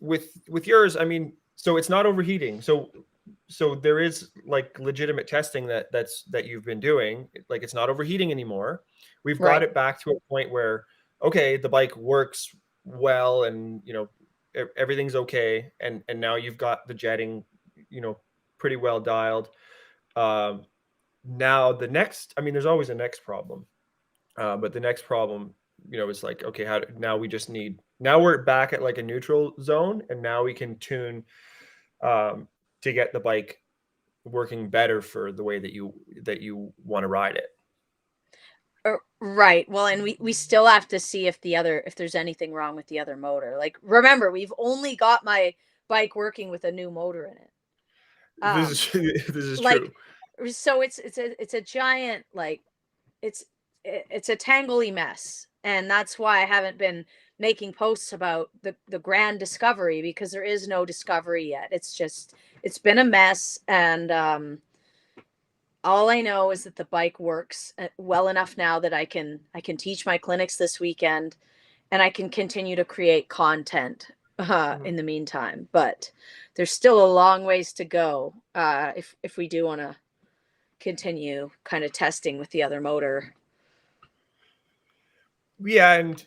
S2: yours, I mean, so it's not overheating. So there is like legitimate testing that you've been doing. Like it's not overheating anymore. We've got
S1: Right.
S2: it back to a point where okay, the bike works well, and everything's okay, and now you've got the jetting, pretty well dialed. Um, Now the next, I mean, there's always a next problem, but the next problem, is like, okay, now we just need, now we're back at like a neutral zone, and now we can tune um, to get the bike working better for the way that you want to ride it.
S1: Right. Well, and we still have to see if there's anything wrong with the other motor. Like remember, we've only got my bike working with a new motor in it.
S2: This
S1: Um
S2: is this is true.
S1: like so it's a giant like it's it's a tangly mess. And that's why I haven't been making posts about the grand discovery because there is no discovery yet. It's just it's been a mess and all I know is that the bike works well enough now that I can teach my clinics this weekend and I can continue to create content
S2: Mhm.
S1: in the meantime. But there's still a long ways to go if we do want to continue kind of testing with the other motor.
S2: Yeah, and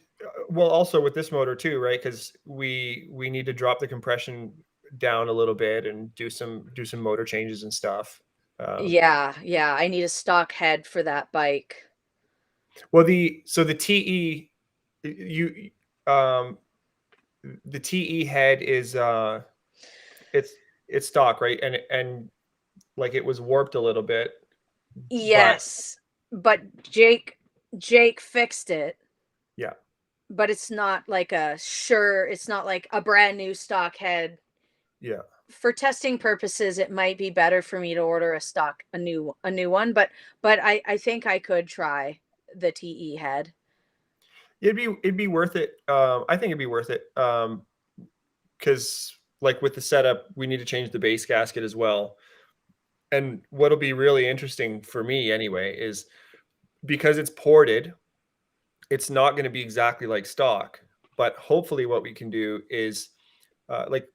S2: well, also with this motor too, right? Because we need to drop the compression down a little bit and do some motor changes and stuff. Um,
S1: Yeah, yeah. I need a stock head for that bike.
S2: well, the TE, you um the TE head is it's it's stock, right? And like it was warped a little bit, but
S1: Yes, but Jake fixed it.
S2: yeah,
S1: But it's not like it's not like a brand new stock head.
S2: yeah.
S1: For testing purposes, it might be better for me to order a new one, but I think I could try the TE head.
S2: It'd be worth it. I think it'd be worth it. Because like with the setup, we need to change the base gasket as well. And what'll be really interesting for me anyway is because it's ported, it's not going to be exactly like stock. But hopefully, what we can do is like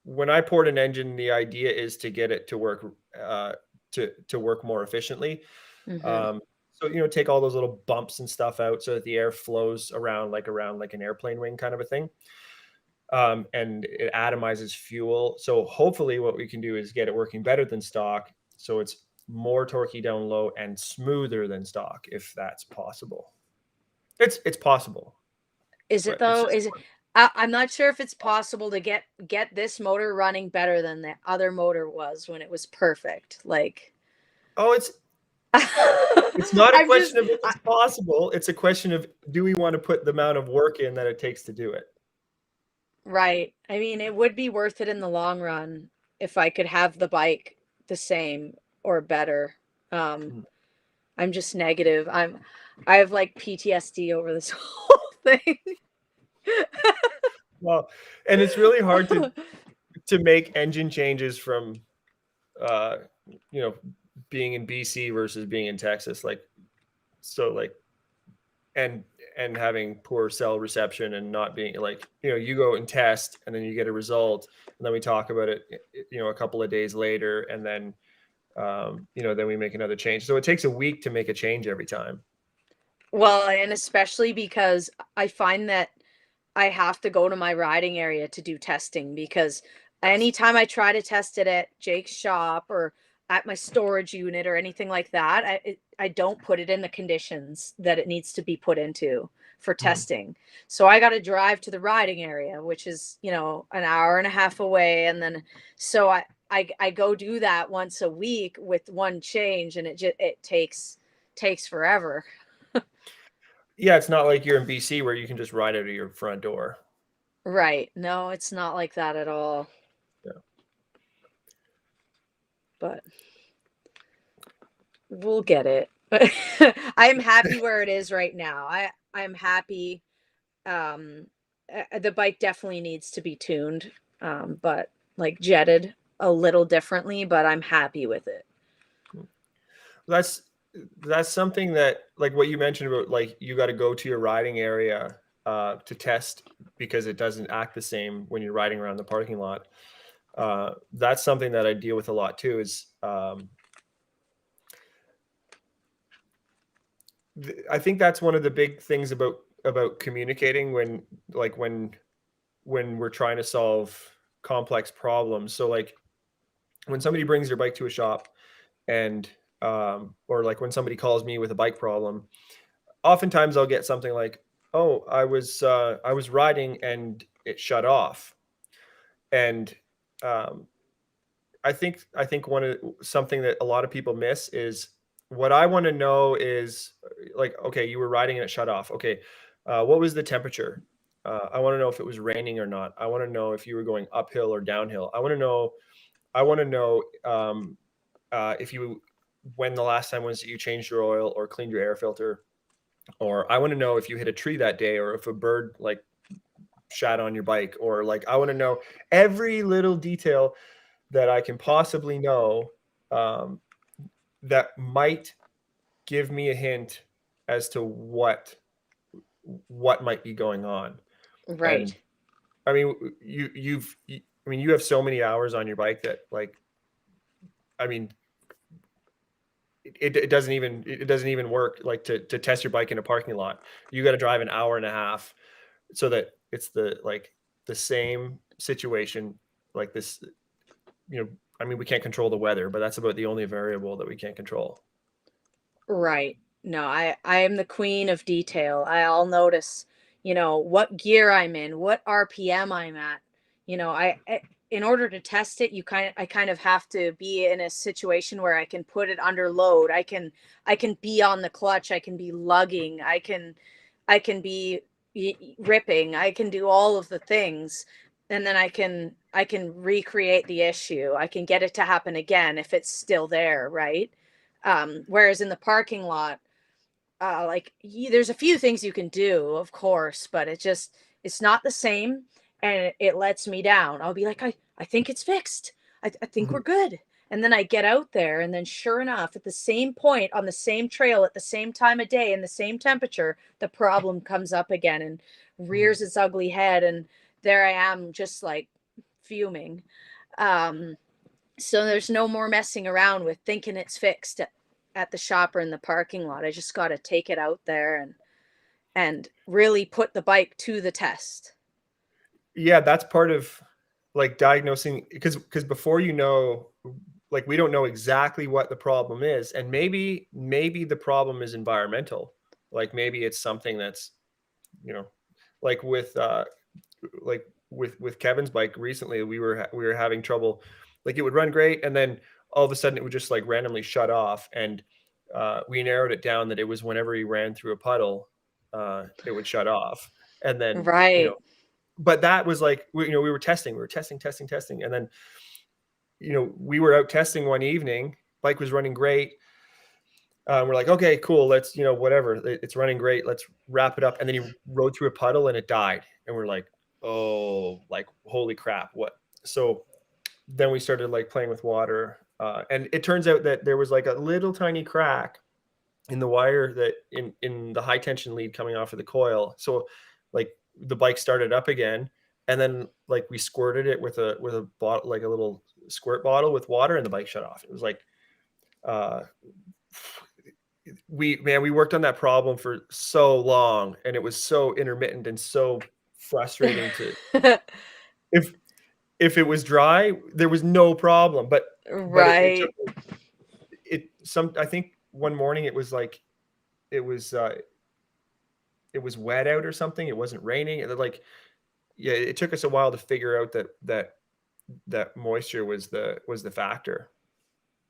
S2: when I port an engine, the idea is to get it to work to work more efficiently.
S1: Hmm.
S2: So take all those little bumps and stuff out so that the air flows around like an airplane wing kind of a thing. And it atomizes fuel. So hopefully, what we can do is get it working better than stock, so it's more torquey down low and smoother than stock, if that's possible. It's possible,
S1: Is it
S2: but it's
S1: though?
S2: just
S1: Is it? I'm not sure if it's possible to get this motor running better than the other motor was when it was perfect. Like,
S2: oh, it's not a
S1: I'm
S2: question
S1: just
S2: of if it's possible. It's a question of do we want to put the amount of work in that it takes to do it.
S1: right. I mean, it would be worth it in the long run if I could have the bike the same or better. Um,
S2: Mm.
S1: I'm just negative. I have like PTSD over this whole thing.
S2: Well, and it's really hard to make engine changes from you know, being in BC versus being in Texas, like, so like, and having poor cell reception and not being like, you know, you go and test and then you get a result and then we talk about it, you know, a couple of days later, and then you know, then we make another change. So it takes a week to make a change every time.
S1: Well, and especially because I find that I have to go to my riding area to do testing because
S2: Yes.
S1: anytime I try to test it at Jake's shop or at my storage unit or anything like that, I don't put it in the conditions that it needs to be put into for
S2: Mhm.
S1: testing. So I got to drive to the riding area, which is, you know, an hour and a half away, and then so I go do that once a week with one change, and it takes forever.
S2: Yeah, it's not like you're in BC where you can just ride out of your front door.
S1: Right. No, it's not like that at all.
S2: Yeah.
S1: But we'll get it. I'm happy where it is right now. I'm happy. Um, the bike definitely needs to be tuned, but like jetted a little differently. But I'm happy with it.
S2: That's that's something that, like what you mentioned about, like, you got to go to your riding area to test because it doesn't act the same when you're riding around the parking lot. That's something that I deal with a lot too. Is I think that's one of the big things about communicating when, like, when we're trying to solve complex problems. So like when somebody brings their bike to a shop and or like when somebody calls me with a bike problem, oftentimes I'll get something like, "Oh, I was riding and it shut off." And um, I think one of something that a lot of people miss is, what I want to know is, like, okay, you were riding and it shut off. Okay, what was the temperature? I want to know if it was raining or not. I want to know if you were going uphill or downhill. I want to know. I want to know if you, when the last time was that you changed your oil or cleaned your air filter, or I want to know if you hit a tree that day, or if a bird like shat on your bike, or like I want to know every little detail that I can possibly know, um, that might give me a hint as to what might be going on.
S1: Right.
S2: And I mean, I mean, you have so many hours on your bike that, like, I mean, it doesn't even work like to test your bike in a parking lot. You got to drive an hour and a half so that it's the same situation, like this, you know. I mean, we can't control the weather, but that's about the only variable that we can't control.
S1: Right. No, I am the queen of detail. I'll notice, you know, what gear I'm in, what RPM I'm at. You know, in order to test it, I kind of have to be in a situation where I can put it under load. I can be on the clutch, I can be lugging, I can be ripping, I can do all of the things, and then I can recreate the issue. I can get it to happen again if it's still there, right? Whereas in the parking lot, there's a few things you can do, of course, but it's not the same, and it lets me down. I'll be like, I think it's fixed. I think we're
S2: Mhm.
S1: good. And then I get out there, and then sure enough, at the same point on the same trail at the same time of day in the same temperature, the problem comes up again and
S2: Mhm.
S1: rears its ugly head, and there I am, just like fuming. Um, so there's no more messing around with thinking it's fixed at the shop or in the parking lot. I just got to take it out there and really put the bike to the test.
S2: Yeah, that's part of, like, diagnosing, because before, you know, like, we don't know exactly what the problem is, and maybe the problem is environmental. Like, maybe it's something that's, you know, like with Kevin's bike recently, we were having trouble. Like, it would run great, and then all of a sudden it would just like randomly shut off, and we narrowed it down that it was whenever he ran through a puddle, it would shut off, and then, you know,
S1: Right.
S2: but that was like, you know, we were testing, and then, you know, we were out testing one evening, bike was running great. We're like, okay, cool, let's, you know, whatever, it's running great, let's wrap it up. And then he rode through a puddle and it died, and we're like, oh, like, holy crap, what? So then we started like playing with water, And it turns out that there was like a little tiny crack in the wire that in the high tension lead coming off of the coil. So like the bike started up again, and then like we squirted it with a bottle, like a little squirt bottle with water, and the bike shut off. It was like we worked on that problem for so long, and it was so intermittent and so frustrating to if it was dry, there was no problem, but it took
S1: Right.
S2: it some I think one morning it was like it was it was wet out or something. It wasn't raining. And like, yeah, it took us a while to figure out that moisture was the factor.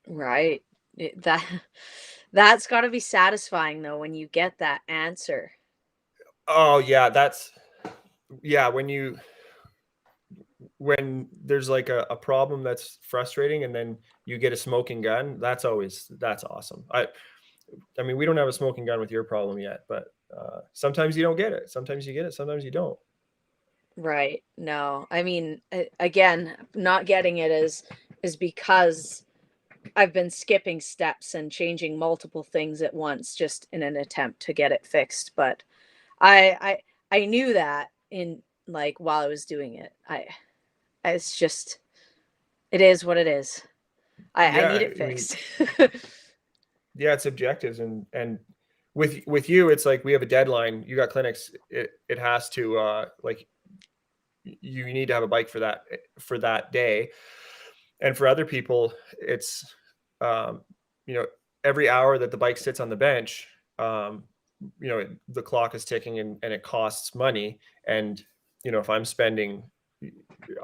S1: Right. That's got to be satisfying though when you get that answer.
S2: Oh yeah, yeah, when there's like a problem that's frustrating and then you get a smoking gun, that's awesome. I mean, we don't have a smoking gun with your problem yet, but sometimes you don't get it. Sometimes you get it, sometimes you don't.
S1: Right. No. I mean, again, not getting it is because I've been skipping steps and changing multiple things at once just in an attempt to get it fixed, but I knew that in like while I was doing it. It's just it is what it is. I need
S2: Yeah,
S1: it
S2: I mean,
S1: fixed.
S2: yeah, it's objectives, and with you, it's like we have a deadline. You got clinics. It has to like you need to have a bike for that day, and for other people, it's um, you know, every hour that the bike sits on the bench, the clock is ticking, and it costs money. And if I'm spending,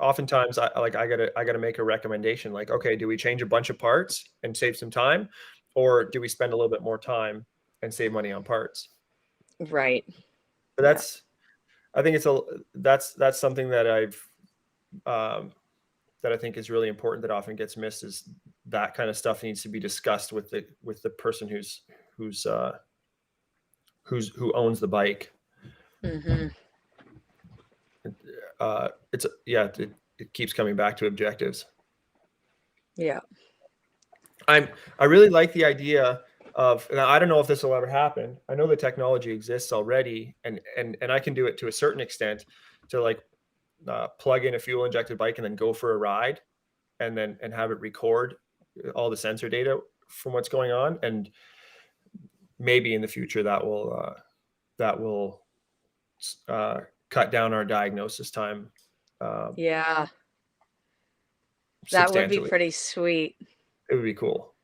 S2: oftentimes I gotta make a recommendation, like, okay, do we change a bunch of parts and save some time, or do we spend a little bit more time and save money on parts?
S1: Right.
S2: But
S1: Yeah.
S2: I think that's something that um, that I think is really important that often gets missed, is that kind of stuff needs to be discussed with the person who's who owns the bike.
S1: Mhm.
S2: It's yeah, it keeps coming back to objectives.
S1: Yeah.
S2: I really like the idea of, and I don't know if this will ever happen. I know the technology exists already, and I can do it to a certain extent, to like plug in a fuel injected bike and then go for a ride, and have it record all the sensor data from what's going on. And maybe in the future that will uh, cut down our diagnosis time um,
S1: Yeah. That would be
S2: substantially.
S1: pretty sweet.
S2: It would be cool.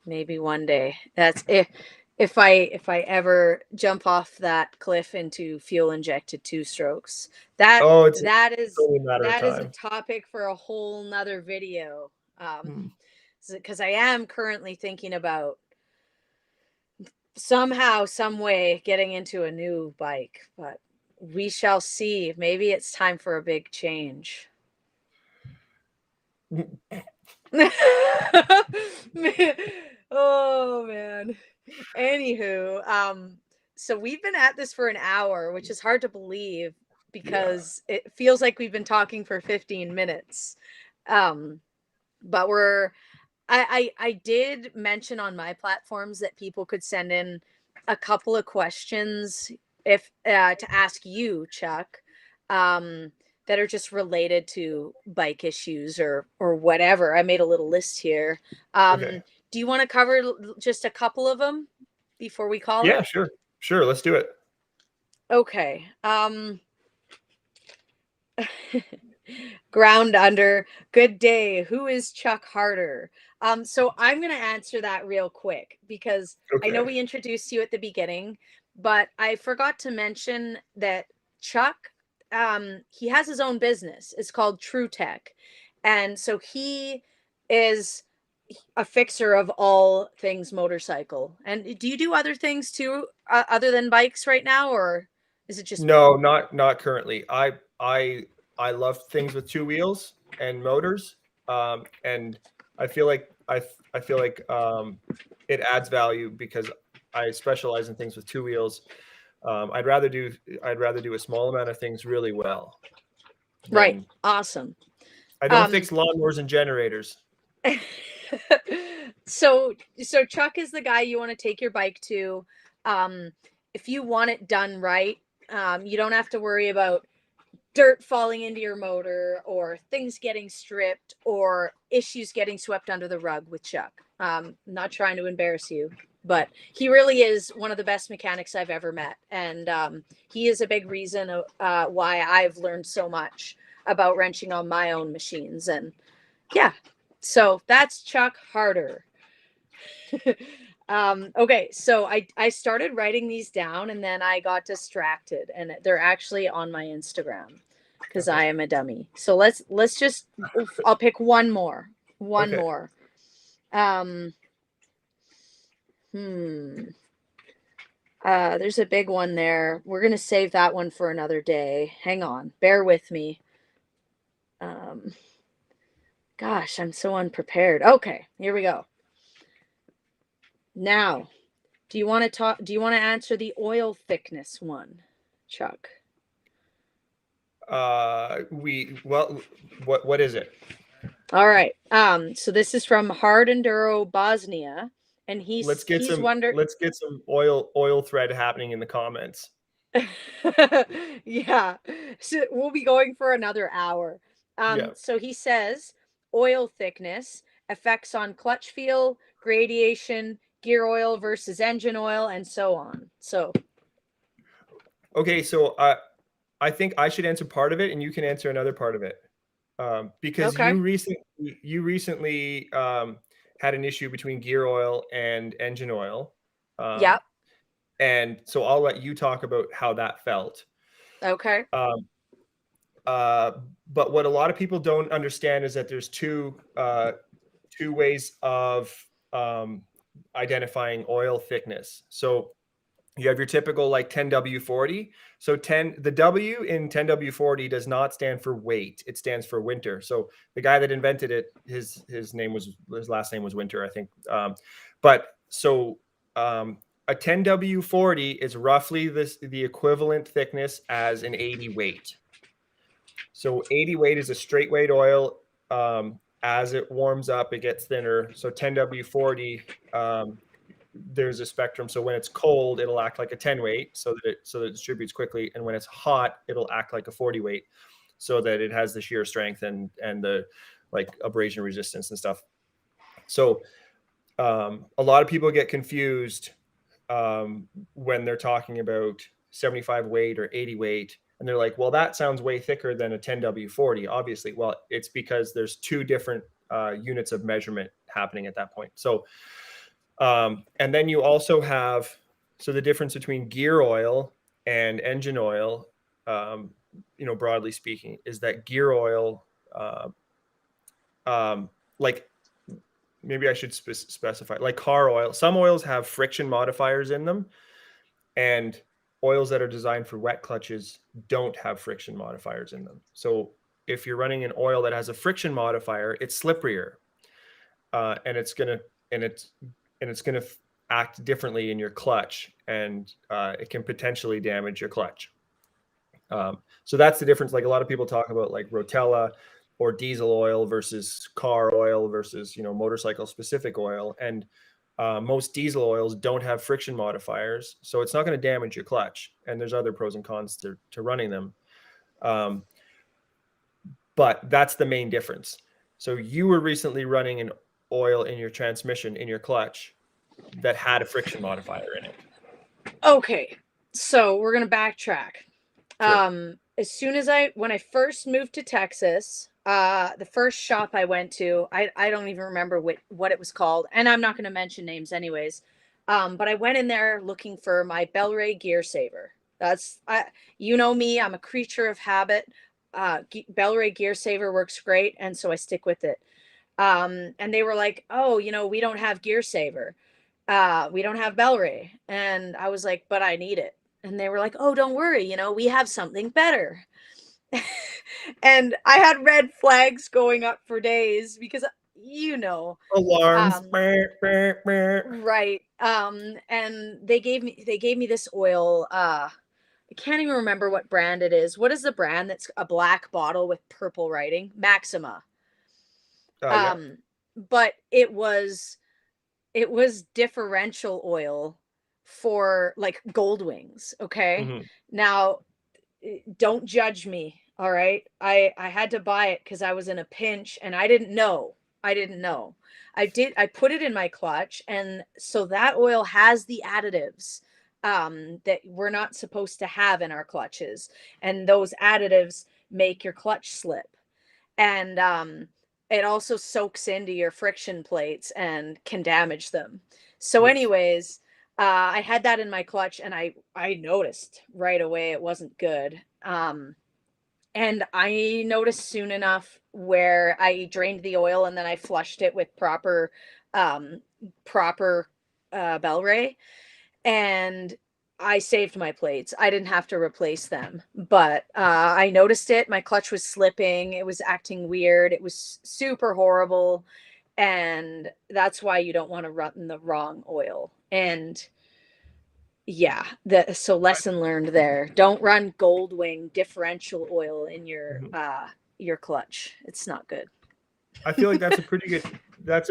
S1: Maybe one day. That's if I ever jump off that cliff into fuel injected two strokes. That
S2: Oh, it's
S1: that is
S2: only a matter of
S1: that is a
S2: time.
S1: topic for a whole nother video.
S2: Hmm.
S1: Because I am currently thinking about somehow, some way getting into a new bike, but we shall see. Maybe it's time for a big change. Oh man. Anywho, so we've been at this for an hour, which is hard to believe
S2: Yeah.
S1: because it feels like we've been talking for 15 minutes. Um, but I did mention on my platforms that people could send in a couple of questions if to ask you, Chuck, um, that are just related to bike issues or whatever. I made a little list here.
S2: Okay.
S1: Do you want to cover just a couple of them before we call
S2: Yeah,
S1: it?
S2: sure. Sure, let's do it.
S1: Okay. Ground under. Good day. Who is Chuck Harder? So I'm gonna answer that real quick because I know
S2: Okay.
S1: we introduced you at the beginning, but I forgot to mention that Chuck, he has his own business. It's called True Tech, and so he is a fixer of all things motorcycle. And do you do other things too, other than bikes right now, or is it just
S2: No, not currently. I love things with two wheels and motors, and I feel like I feel like it adds value because I specialize in things with two wheels. I'd rather do a small amount of things really well
S1: right?
S2: than
S1: Awesome.
S2: I don't
S1: Um,
S2: fix lawnmowers and generators.
S1: so Chuck is the guy you want to take your bike to. Um, if you want it done right, you don't have to worry about dirt falling into your motor or things getting stripped or issues getting swept under the rug with Chuck. Not trying to embarrass you, but he really is one of the best mechanics I've ever met. And he is a big reason why I've learned so much about wrenching on my own machines. And yeah, so that's Chuck Harder. Okay, so I started writing these down and then I got distracted, and they're actually on my Instagram because I
S2: Okay.
S1: am a dummy. So let's just I'll pick one more. One
S2: Okay.
S1: more. Um hmm. There's a big one there. We're gonna save that one for another day. Hang on. Bear with me. Um Gosh, I'm so unprepared. Okay, here we go. Now, do you want to answer the oil thickness one, Chuck?
S2: What is it?
S1: All right. So this is from Hard Enduro Bosnia, and
S2: Let's get
S1: he's
S2: some
S1: wonder.
S2: let's get some oil thread happening in the comments.
S1: Yeah. So we'll be going for another hour.
S2: Yeah.
S1: So he says oil thickness, effects on clutch feel, gradation, gear oil versus engine oil, and so on. So
S2: Okay, so I think I should answer part of it and you can answer another part of it. Because
S1: okay.
S2: you recently had an issue between gear oil and engine oil. Um,
S1: Yep.
S2: and so I'll let you talk about how that felt.
S1: Okay.
S2: Um, uh, but what a lot of people don't understand is that there's two ways of um, identifying oil thickness. So you have your typical like 10W40. So the W in 10W40 does not stand for weight. It stands for winter. So the guy that invented it, his last name was Winter, I think. But so a 10W40 is roughly the equivalent thickness as an 80 weight. So 80 weight is a straight weight oil. As it warms up, it gets thinner. So 10W40, there's a spectrum. So when it's cold, it'll act like a 10 weight so that it distributes quickly. And when it's hot, it'll act like a 40 weight so that it has the shear strength and the like abrasion resistance and stuff. So a lot of people get confused when they're talking about 75 weight or 80 weight. And they're like, well, that sounds way thicker than a 10W40, obviously. Well, it's because there's two different units of measurement happening at that point. So, and then you also have, so the difference between gear oil and engine oil, broadly speaking, is that gear oil, uh, like maybe I should specify, like car oil, some oils have friction modifiers in them, and oils that are designed for wet clutches don't have friction modifiers in them. So if you're running an oil that has a friction modifier, it's slipperier, and it's gonna and it's gonna act differently in your clutch, and it can potentially damage your clutch. So that's the difference. Like a lot of people talk about like Rotella or diesel oil versus car oil versus motorcycle specific oil, and most diesel oils don't have friction modifiers, so it's not going to damage your clutch. And there's other pros and cons to running them, um, but that's the main difference. So you were recently running an oil in your transmission in your clutch that had a friction modifier in it.
S1: Okay. So we're gonna backtrack.
S2: Sure.
S1: As soon as when I first moved to Texas, the first shop I went to, I don't even remember what it was called, and I'm not going to mention names anyways. But I went in there looking for my Bellray gear saver. You know me, I'm a creature of habit. Bellray gear saver works great, and so I stick with it. And they were like, "Oh, we don't have gear saver. We don't have Bellray." And I was like, "But I need it." And they were like, "Oh, don't worry, we have something better." And I had red flags going up for days because
S2: Alarms.
S1: um right. And they gave me this oil. I can't even remember what brand it is. What is the brand that's a black bottle with purple writing? Maxima.
S2: Yep.
S1: Um but it was differential oil for like gold wings. Okay.
S2: Mhm.
S1: Now, don't judge me. All right. I had to buy it because I was in a pinch and I didn't know. I didn't know. I put it in my clutch, and so that oil has the additives that we're not supposed to have in our clutches. And those additives make your clutch slip. And it also soaks into your friction plates and can damage them. So,
S2: Yes.
S1: anyways, I had that in my clutch, and I noticed right away it wasn't good. And I noticed soon enough where I drained the oil and then I flushed it with um, proper Bel-Ray, and I saved my plates. I didn't have to replace them, but I noticed it. My clutch was slipping. It was acting weird. It was super horrible, and that's why you don't want to run the wrong oil. And yeah, so lesson learned there. Don't run Goldwing differential oil in
S2: Mhm.
S1: your clutch. It's not good.
S2: I feel like that's a pretty good. That's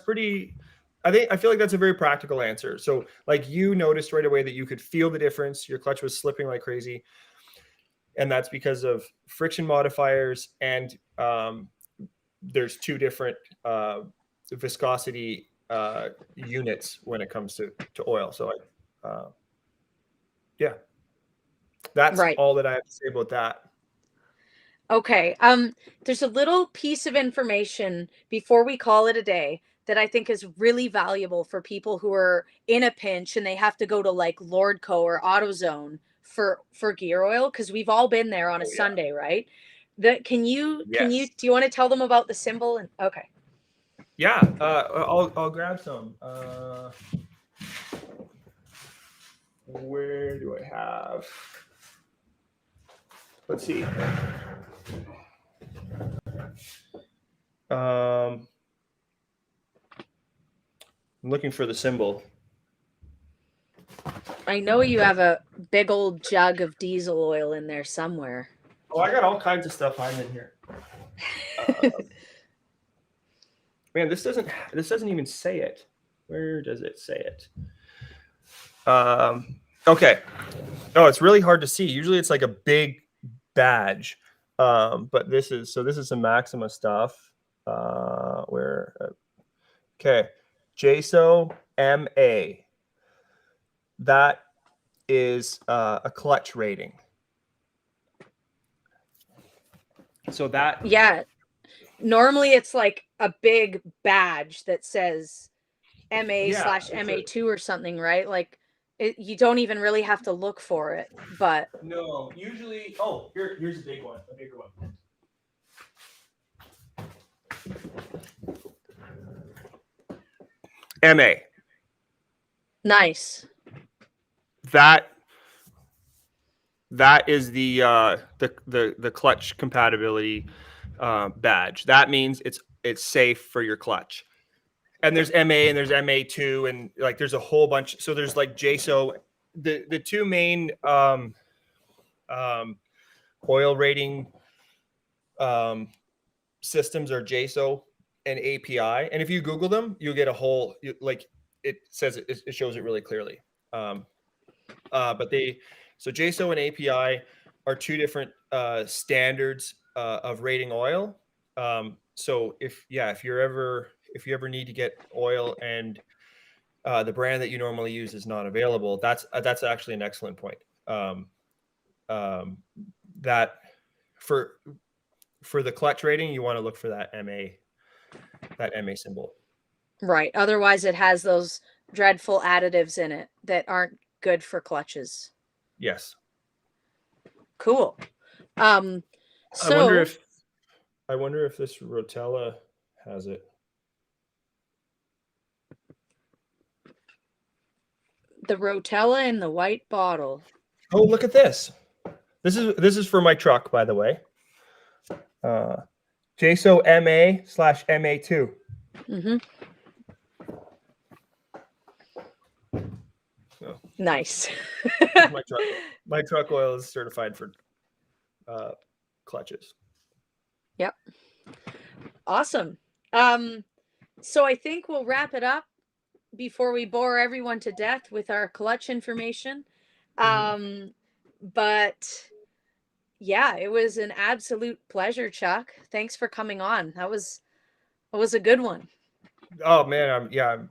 S2: pretty. I feel like that's a very practical answer. So, like, you noticed right away that you could feel the difference. Your clutch was slipping like crazy, and that's because of friction modifiers, and there's two different viscosity units when it comes to oil. So, yeah, that's
S1: Right.
S2: all that I have to say about that.
S1: Okay. There's a little piece of information before we call it a day that I think is really valuable for people who are in a pinch and they have to go to like Lordco or AutoZone for gear oil, because we've all been there on a
S2: Oh yeah.
S1: Sunday, right? Can you
S2: Yes.
S1: do you want to tell them about the symbol? And okay.
S2: Yeah. I'll grab some. Where do I have? Let's see. I'm looking for the symbol.
S1: I know you have a big old jug of diesel oil in there somewhere.
S2: Oh, I got all kinds of stuff hiding in here. Uh, Man, this doesn't even say it. Where does it say it? Okay. Oh, it's really hard to see. Usually it's like a big badge. But this is some Maxima stuff. Where okay. JSO MA. That is a clutch rating. So that
S1: Yeah, normally it's like a big badge that says MA
S2: yeah,
S1: slash
S2: it's a
S1: MA2 or something, right? Like you don't even really have to look for it. But
S2: no. Usually, oh, here's a big one, a bigger one. MA.
S1: nice.
S2: That that is the clutch compatibility badge. That means it's safe for your clutch. And there's MA and there's MA2 and like there's a whole bunch. So there's like JSO. The two main um, oil rating um, systems are JSO and API. And if you Google them, you'll get a whole like it says it shows it really clearly. Um, but so JSO and API are two different standards of rating oil. So if you ever need to get oil and the brand that you normally use is not available, that's actually an excellent point. Um, that for the clutch rating, you want to look for that MA symbol.
S1: Right. Otherwise it has those dreadful additives in it that aren't good for clutches.
S2: Yes.
S1: Cool. Um
S2: I wonder
S1: so
S2: if I wonder if this Rotella has it.
S1: the Rotella in the white bottle.
S2: Oh, look at this. This is for my truck, by the way. JSO MA/MA2.
S1: Mhm.
S2: So
S1: Nice.
S2: this is my truck. My truck oil is certified for clutches.
S1: Yep. Awesome. Um So I think we'll wrap it up before we bore everyone to death with our clutch information.
S2: Mhm.
S1: But yeah, it was an absolute pleasure, Chuck. Thanks for coming on. That was a good one.
S2: Oh man, yeah.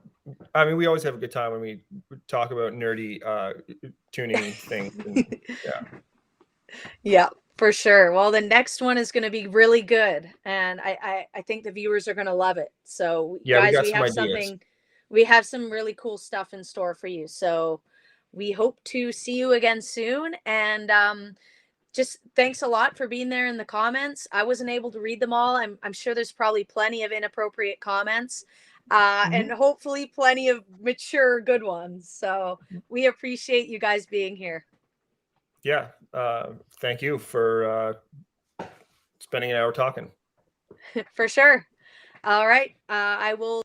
S2: I mean, we always have a good time when we talk about nerdy tuning things. And yeah,
S1: Yeah, for sure. Well, the next one is going to be really good, and I think the viewers are going to love it. So,
S2: yeah, we
S1: guys,
S2: got some ideas.
S1: we have some really cool stuff in store for you. So, we hope to see you again soon, and just thanks a lot for being there in the comments. I wasn't able to read them all. I'm sure there's probably plenty of inappropriate comments, and
S2: Mhm.
S1: hopefully plenty of mature good ones. So, we appreciate you guys being here.
S2: Yeah, thank you for spending an hour talking.
S1: For sure. All right. I will